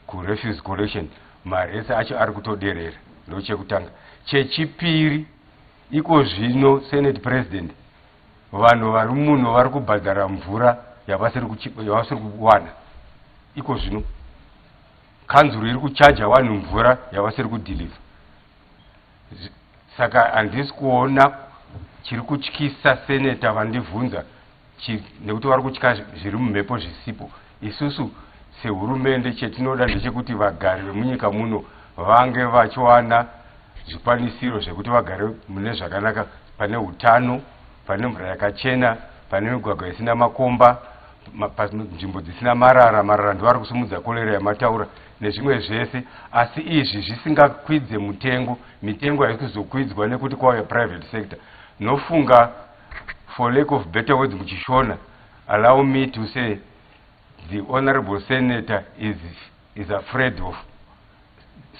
kurefuse collection, marates acho ari kutoderera. Ndo chekutanga. Chechipiri, iko zvino Senate President vanhu vari muno vari kubhadhara mvura yavasiri kuwana. Iko zvino kanzuru iri kuchaja vanhu mvura yavasiri kudhiliva. Saka handisi kuona chiri kutyisa seneta vandibvunza nekuti vari kutya zviri mumhepo zvisipo. Isusu sehurumende chetinoda ndechekuti vagari vemunyika muno vange vachiwana zvikwanisiro zvekuti vagare mune zvakanaka, pane utano, pane mvura yakachena, pane migwagwa isina makomba, nzvimbo dzisina marara ndo vari kusumudza kolera yamataura nezvimwe zvese. Asi izvi zvisingakwidze mitengo haisi kuzokwidzwa nekuti kwauya private sector. Nofunga, for lack of better words muchishona, allow me to say the honorable senator is afraid of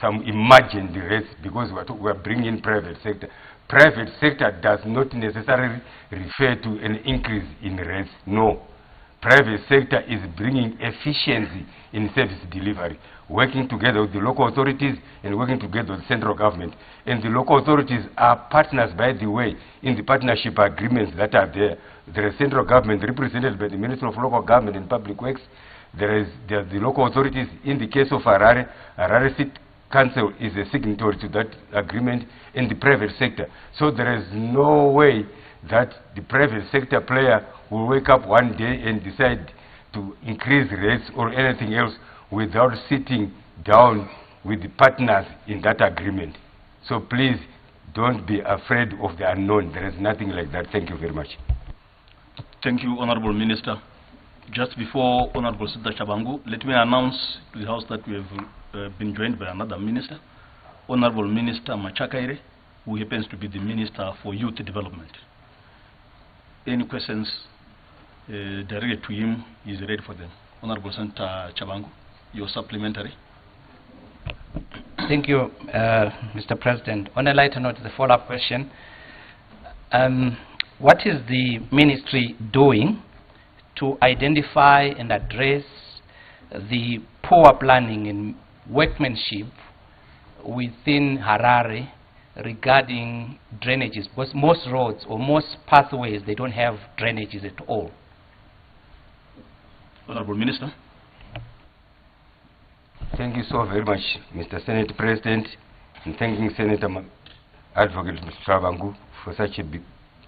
some imagined rates because we are bringing in private sector. Private sector does not necessarily refer to an increase in rates. No. Private sector is bringing efficiency in service delivery, working together with the local authorities and working together with the central government. And the local authorities are partners, by the way, in the partnership agreements that are there. There is central government represented by the Ministry of Local Government and Public Works. There are the local authorities. In the case of Harare City Council is a signatory to that agreement in the private sector. So there is no way that the private sector player will wake up one day and decide to increase rates or anything else without sitting down with the partners in that agreement. So please don't be afraid of the unknown. There is nothing like that. Thank you very much. Thank you, Honorable Minister. Just before Honorable Senator Chabangu, let me announce to the House that we have been joined by another minister, Honorable Minister Machakaire, who happens to be the Minister for Youth Development. Any questions directed to him, he is ready for them. Honorable Senator Chabangu, your supplementary. Thank you, Mr. President. On a lighter note, the follow-up question. What is the ministry doing to identify and address the poor planning in workmanship within Harare regarding drainages, because most roads or most pathways, they don't have drainages at all. Honorable Minister. Thank you so very much, Mr. Senate President, and thanking Senator Advocate Mr. Trabangu for such a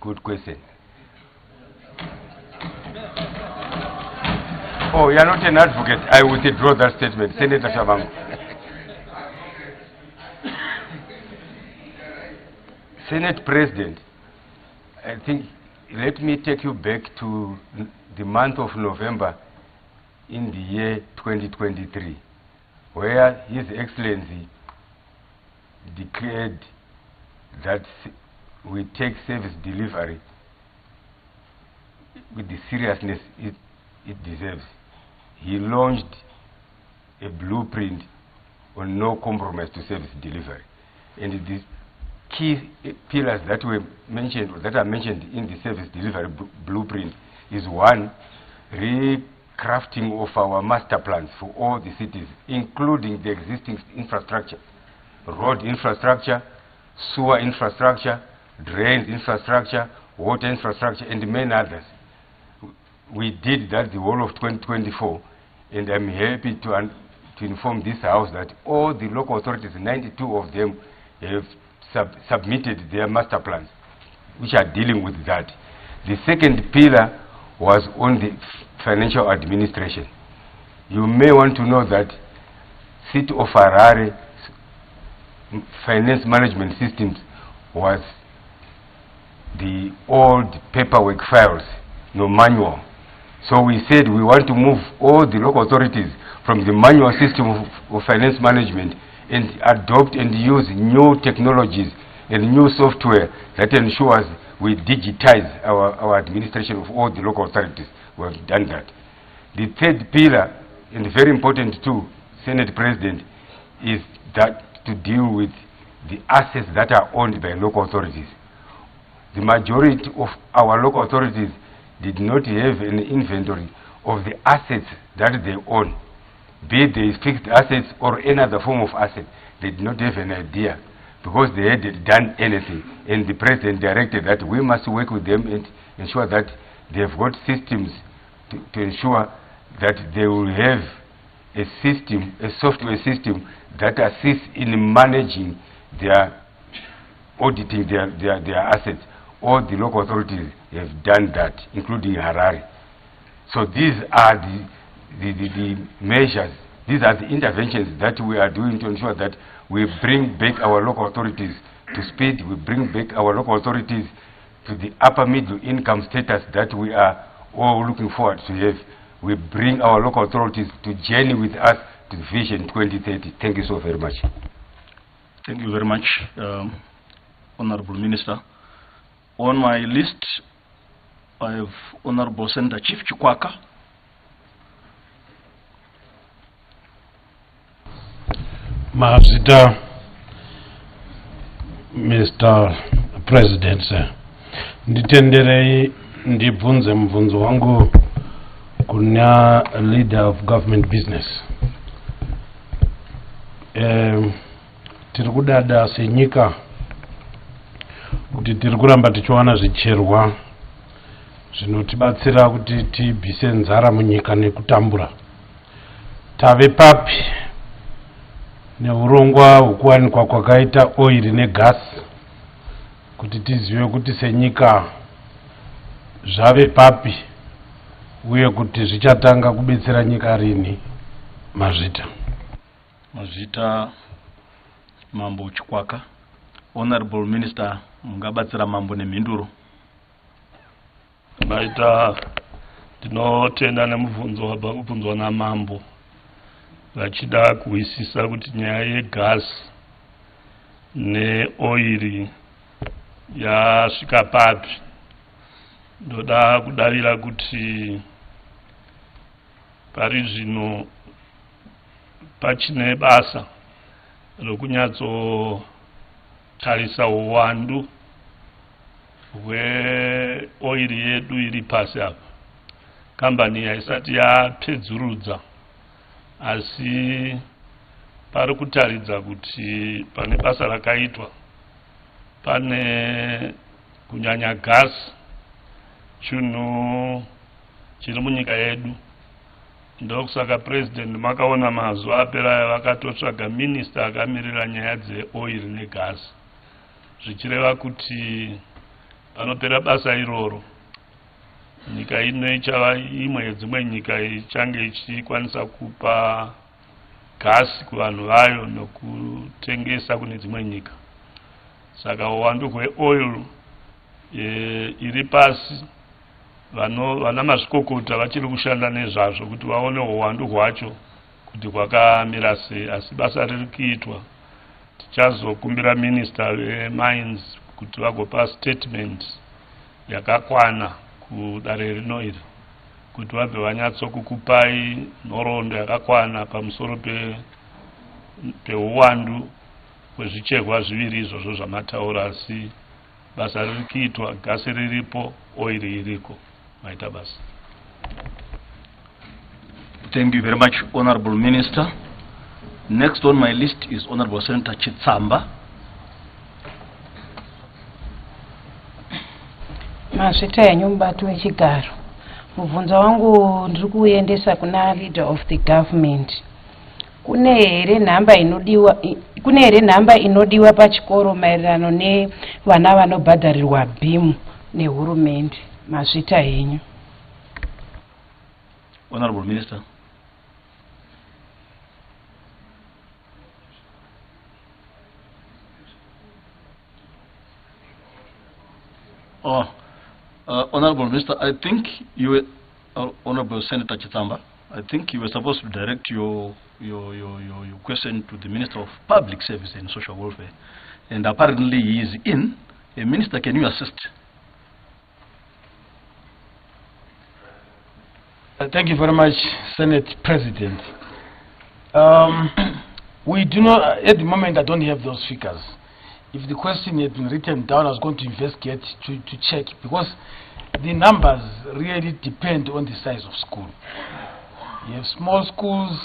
good question. Oh, you are not an advocate. I withdraw that statement, Senator Trabangu. Senate President, I think, let me take you back to the month of November in the year 2023, where His Excellency declared that we take service delivery with the seriousness it deserves. He launched a blueprint on no compromise to service delivery. And the key pillars that were mentioned, or that are mentioned in the service delivery blueprint, is one, recrafting of our master plans for all the cities, including the existing infrastructure, road infrastructure, sewer infrastructure, drains infrastructure, water infrastructure, and many others. We did that the whole of 2024, and I'm happy to inform this House that all the local authorities, 92 of them, have submitted their master plans, which are dealing with that. The second pillar was on the financial administration. You may want to know that City of Harare finance management systems was the old paperwork files, no manual. So we said we want to move all the local authorities from the manual system of finance management and adopt and use new technologies and new software that ensures we digitize our administration of all the local authorities. We have done that. The third pillar, and very important too, Senate President, is that to deal with the assets that are owned by local authorities. The majority of our local authorities did not have an inventory of the assets that they own, be they fixed assets or any other form of asset. They did not have an idea because they hadn't done anything. And the President directed that we must work with them and ensure that they have got systems to ensure that they will have a system, a software system that assists in managing their, auditing their assets. All the local authorities have done that, including Harare. So these are the measures, these are the interventions that we are doing to ensure that we bring back our local authorities to speed, we bring back our local authorities to the upper middle income status that we are all looking forward to have. We bring our local authorities to journey with us to the Vision 2030. Thank you so very much. Thank you very much, Honorable Minister. On my list, I have Honorable Senator Chief Chikwaka. Mazida, Mr. President, nditenderei ndibvunze mubvunzo wangu kuna leader of government business. Tiri kudada senyika kuti tiri kuramba tichiwana zvicherwa zvinotibatsira kuti tibvise nzara munyika nekutambura. Tave papi neurongwa hwekuwanikwa kwakaita oil negasi kuti tizive kuti senyika zvave papi uye kuti zvichatanga kubetsera nyika rini. Mazvita. Mazvita Mambo Chikwaka. Honorable Minister, mungabatsira mambo nemhinduro. Maita tinotenda nemubvunzo wabva kubvunzwa namambo vachida kuwisisa kuti nyaya yegasi neoiri yasvika papi. Ndoda kudavira kuti pari zvino pachine basa rokunyatsotarisa uwandu hweoiri yedu iri pasi apa. Kambani haisati yapedzurudza, asi pari kutaridza kuti pane basa rakaitwa, pane kunyanya gasi chinhu chiri munyika yedu. Ndokusaka president makaona mazuva apera vakatotsvaga minista akamirira nyaya dzeoil negasi, zvichireva kuti panopera basa iroro nyika ino ichava imwe yedzimwe nyika ichange ichikwanisa kupa gasi kuvanhu vayo nokutengesa kune dzimwe nyika. Saka uwandu hweoil iri pasi, vana mazvikokota vachiri kushanda nezvazvo kuti vaone uwandu hwacho kuti hwakamira sei, asi basa riri kuitwa. Tichazokumbira minista wemines kuti vagopa statement yakakwana kudare rino iri kuti vabve vanyatsokukupai nhoroondo yakakwana pamusoro peuwandu hwezvichekwa zviviri izvozvo zvamataura, asi basa riri kuitwa, gasi riripo, oil iriko, maita basa. Thank you very much, Honorable Minister. Next on my list is Honorable Senator Chitsamba. Masvita ya nyumbatu wechigaro. Mubvunzo wangu ndiri kuendesa kuna leader of the government. Kune here nhamba inodiwa pachikoro maererano nevana vanobhadharirwa bhimu nehurumende. Masvita henyu. Honorable Minister. Honorable Minister, I think you were, Honorable Senator Chitsamba, I think you were supposed to direct your question to the Minister of Public Service and Social Welfare, and apparently he is in. Minister, can you assist? Thank you very much, Senate President. We do not, at the moment, I don't have those figures. If the question had been written down, I was going to investigate to check, because the numbers really depend on the size of school. You have small schools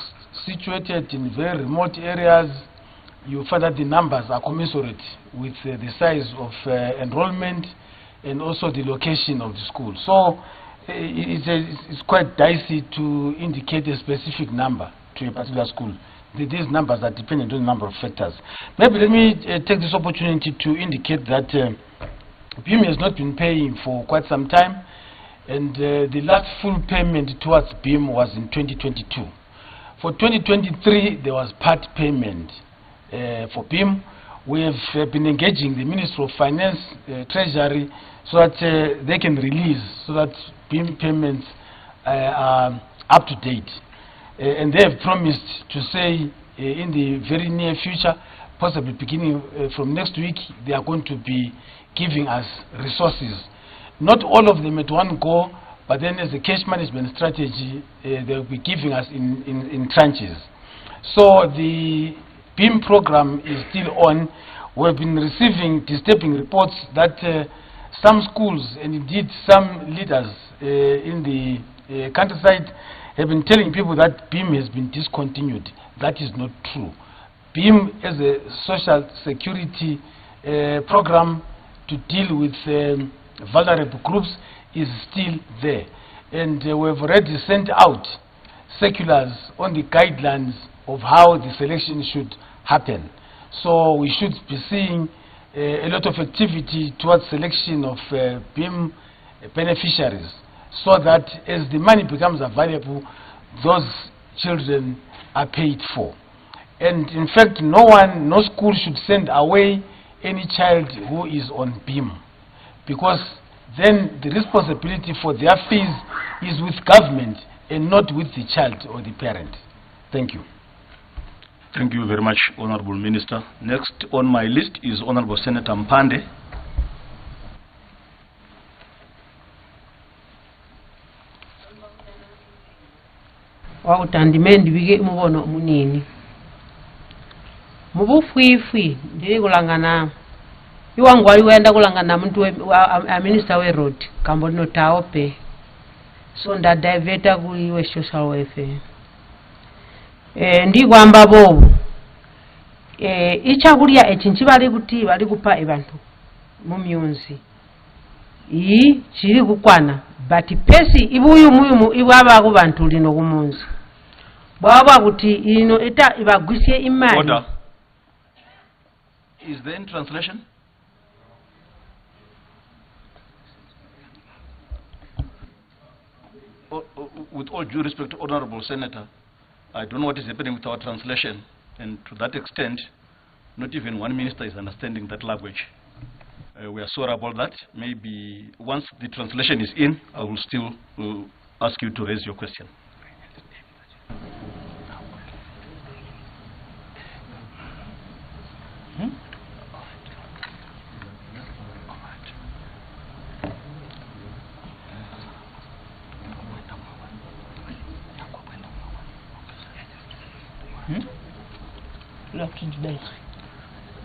situated in very remote areas. You find that the numbers are commensurate with the size of enrollment and also the location of the school. So it's quite dicey to indicate a specific number to a particular school. These numbers are dependent on a number of factors. Maybe let me take this opportunity to indicate that BIM has not been paying for quite some time, and the last full payment towards BIM was in 2022. For 2023, there was part payment for BIM. We have been engaging the Ministry of Finance, Treasury, so that they can release, so that BIM payments are up to date. And they have promised to say in the very near future, possibly beginning from next week, they are going to be giving us resources. Not all of them at one go, but then as a cash management strategy, they will be giving us in tranches. So the BIM program is still on. We have been receiving disturbing reports that some schools and indeed some leaders in the countryside have been telling people that BIM has been discontinued. That is not true. BIM as a social security program to deal with vulnerable groups is still there. And we have already sent out circulars on the guidelines of how the selection should happen. So we should be seeing a lot of activity towards selection of BIM beneficiaries, so that as the money becomes available, those children are paid for. And in fact, no school should send away any child who is on BIM, because then the responsibility for their fees is with government and not with the child or the parent. Thank you. Thank you very much, Honorable Minister. Next on my list is Honorable Senator Mpande. Wautandimende bige mubono munini mubufwifwi ndiri kulangana iwangu waliwenda kulangana muntu a minister we road kambo no taope so nda diveta kuliwe social welfare ndi kwamba bobo ichakulya echinchi bali kuti bali kupa ebantu mumyunzi chiri kukwana but pesi ibuyumuyu ibwaba ku bantu lino kumunzi bwaba kuti ino eta ibagwisie imali. Order. Is there any translation? With all due respect, Honorable Senator, I don't know what is happening with our translation, and to that extent, not even one minister is understanding that language. We are sorry about that. Maybe once the translation is in, I will still ask you to raise your question.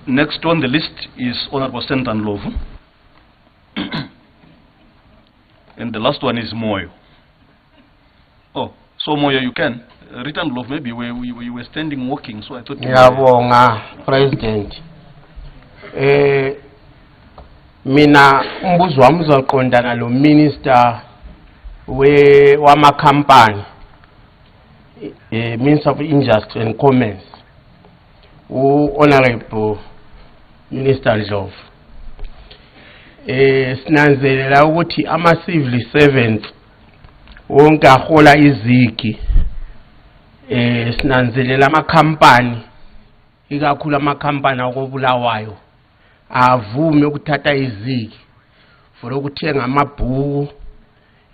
Next on the list is Honorable Senator Ndlovu. And the last one is Moyo. Oh, so Moyo, you can. Return Ndlovu, maybe we were standing walking, so I thought you Ngiyabonga, President. Mina umbuzo wami uzoqondana lo minister wama company, Minister of Industry and Commerce, Honorable Minister Ndlovu. Sinanzelela ukuthi ama civil servants wonke ahola izigi, sinanzelela ama company, ikakhulu ama company akobulawayo avume ukuthatha izigi for ukuthenga amabhuku,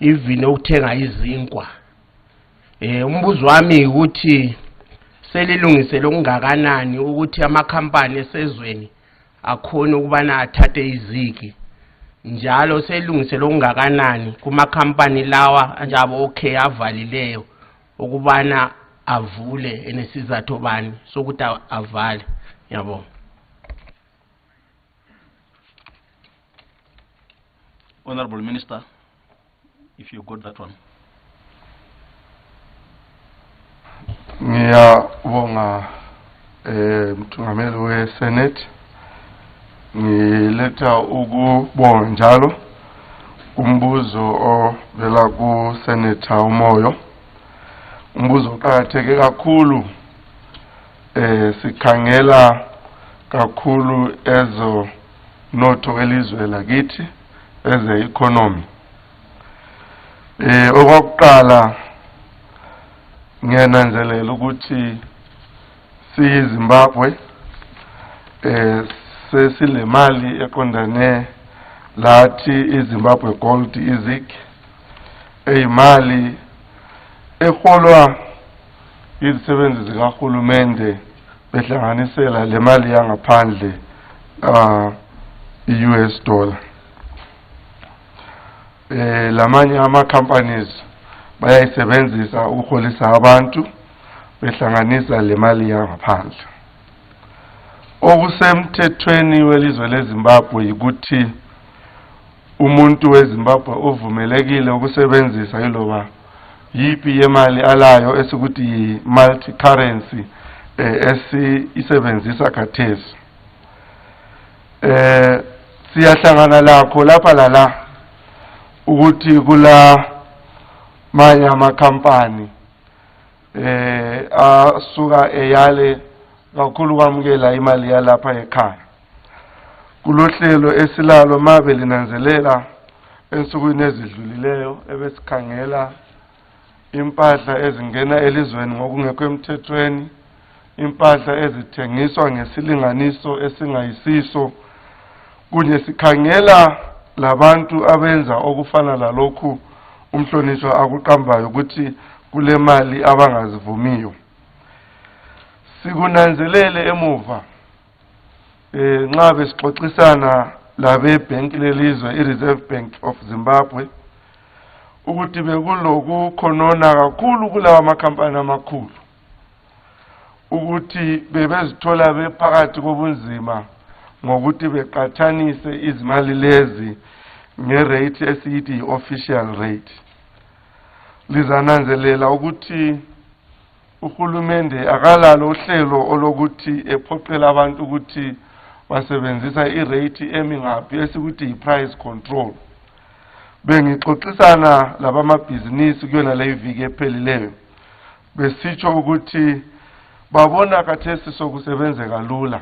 even ukuthenga izinkwa. Umbuzo wami ukuthi selilungisele okungakanani ukuthi ama company esezweni akhona ukubana athathe izigi, njalo selilungisele okungakanani kuma company lawa njalo okay avalileyo ukubana avule enesizathu bani sokuthi avale. Yabo. Honorable Minister, if you got that one. Ngiyabonga mthungameli we-Senate. Ngiletha ukubonga njalo umbuzo ovela ku-Senator uMoyo. Umbuzo oqakatheke kakhulu, sikhangela kakhulu ezo notho elizwe lakithi eze economy. Okokuqala ngiyananzelela ukuthi siyiZimbabwe sesile mali eqondane lathi iZimbabwe Gold izig, eyimali eholwa izisebenzi zikahulumende behlanganisela le mali yangaphandle i-US dollar. Lamanye ama companies bayayisebenzisa ukuholisa abantu behlanganisa le mali yangaphandle. Okusemthethweni welizwe leZimbabwe ukuthi umuntu weZimbabwe uvumelekile ukusebenzisa iloba yipi yemali alayo esikuthi yi-multi currency esiyisebenzisa khathesi. Siyahlangana lakho lapha lala ukuthi kula manye amakhampani asuka eyale kakhulu kwamukela imali yalapha ekhaya. Kulohlelo esilalo mabe linanzelela ensukwini ezidlulileyo ebesikhangela impahla ezingena elizweni ngokungekho emthethweni, impahla ezithengiswa ngesilinganiso esingayisiso, kunye sikhangela labantu abenza okufana lalokhu umhlonishwa akuqambayo ukuthi kule mali abangazivumiyo. Sikunanzelele emuva nxa besixoxisana labe bank lelizwe i-Reserve Bank of Zimbabwe ukuthi bekulokukhonona kakhulu kulawa amakhampani amakhulu, ukuthi bebezithola bephakathi kobunzima ngokuthi beqathanise izimali lezi ngerate esiyithi yi-official rate. Lizananzelela ukuthi uhulumende akalalo uhlelo olokuthi ephoqela abantu ukuthi basebenzisa irate emingaphi esikuthi i-price control. Bengixoxisana labamabhizinisi kuyona le iviki ephelileyo besitsho ukuthi babona khathesi sokusebenzeka lula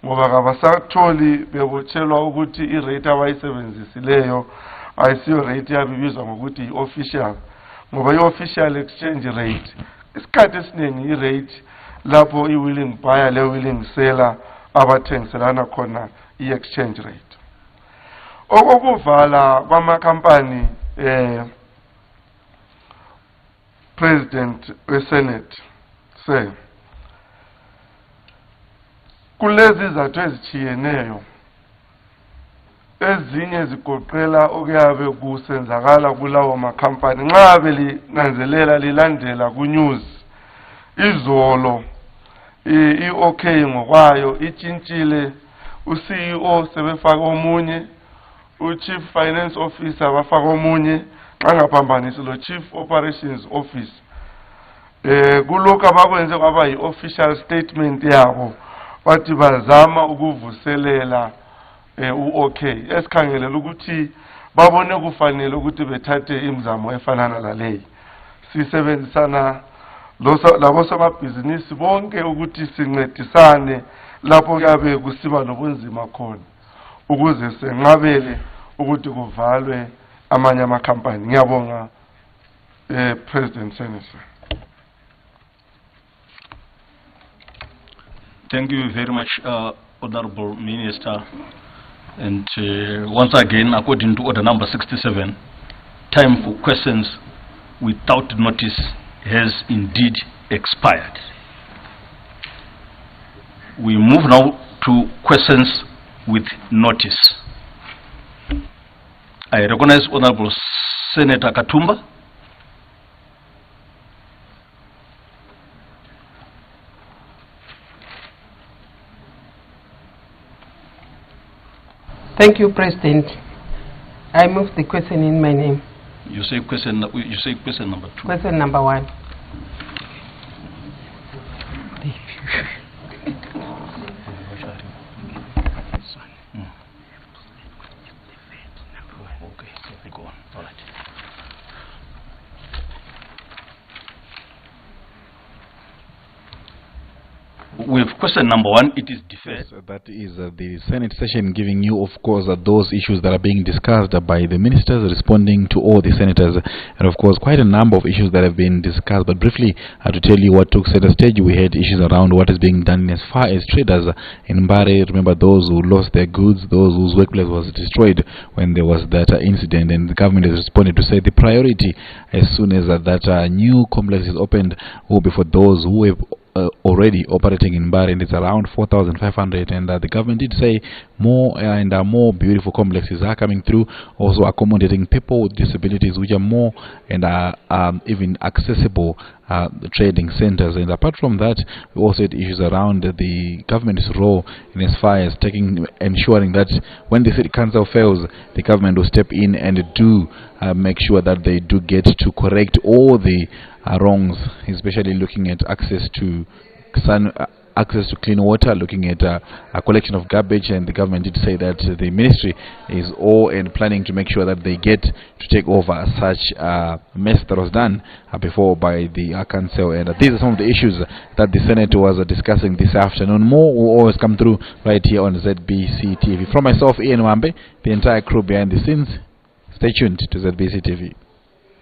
ngoba kabasatholi bebotshelwa ukuthi irate abayisebenzisileyo ayisiyo rate yabibizwa ngokuthi i-official ngoba i-official exchange rate isikhathi esiningi i-rate lapho i-willing buyer le-willing seller abathengiselana khona i-exchange rate. Okokuvala kwamakhampani President weSenate se kulezi izathu ezitshiyeneyo ezinye zigoqela okuyabe kusenzakala kulawo makhampani nxa belinanzelela lilandela ku-news izolo i-OK ngokwayo itshintshile u-CEO sebefaka omunye u-Chief Finance Officer bafaka omunye xa ngaphambanisi lo Chief Operations Office kulokhu abakwenze kwaba yi-official statement yabo bathi bazama ukuvuselela u-OK esikhangelela ukuthi babone kufanele ukuthi bethathe imizamo efanana laleyi. Sisebenzisana labo somabhizinisi bonke ukuthi sincedisane lapho kuyabe kusiba nobunzima khona ukuze senqabele ukuthi kuvalwe amanye amakhampani. Ngiyabonga President Senator. Thank you very much, Honorable Minister. And once again, according to order number 67, time for questions without notice has indeed expired. We move now to questions with notice. I recognize Honorable Senator Katumba. Thank you, President. I move the question in my name. You say question number 2. Question number 1. With question number 1, it is deferred. That is the Senate session giving you, of course, those issues that are being discussed by the ministers, responding to all the senators, and of course, quite a number of issues that have been discussed. But briefly, to tell you what took center stage, we had issues around what is being done as far as traders in Mbare. Remember those who lost their goods, those whose workplace was destroyed when there was that incident, and the government has responded to say the priority as soon as that new complex is opened will be for those who have already operating in Mbare, and it's around 4,500, and the government did say more and more beautiful complexes are coming through, also accommodating people with disabilities, which are more and even accessible trading centers. And apart from that, we also had issues around the government's role in as far as ensuring that when the city council fails, the government will step in and do make sure that they do get to correct all the wrongs, especially looking at access to clean water, looking at a collection of garbage. And the government did say that the ministry is all and planning to make sure that they get to take over such mess that was done before by the council. And these are some of the issues that the Senate was discussing this afternoon. More will always come through right here on ZBC TV. From myself, Ian Wambe, the entire crew behind the scenes, stay tuned to ZBC TV.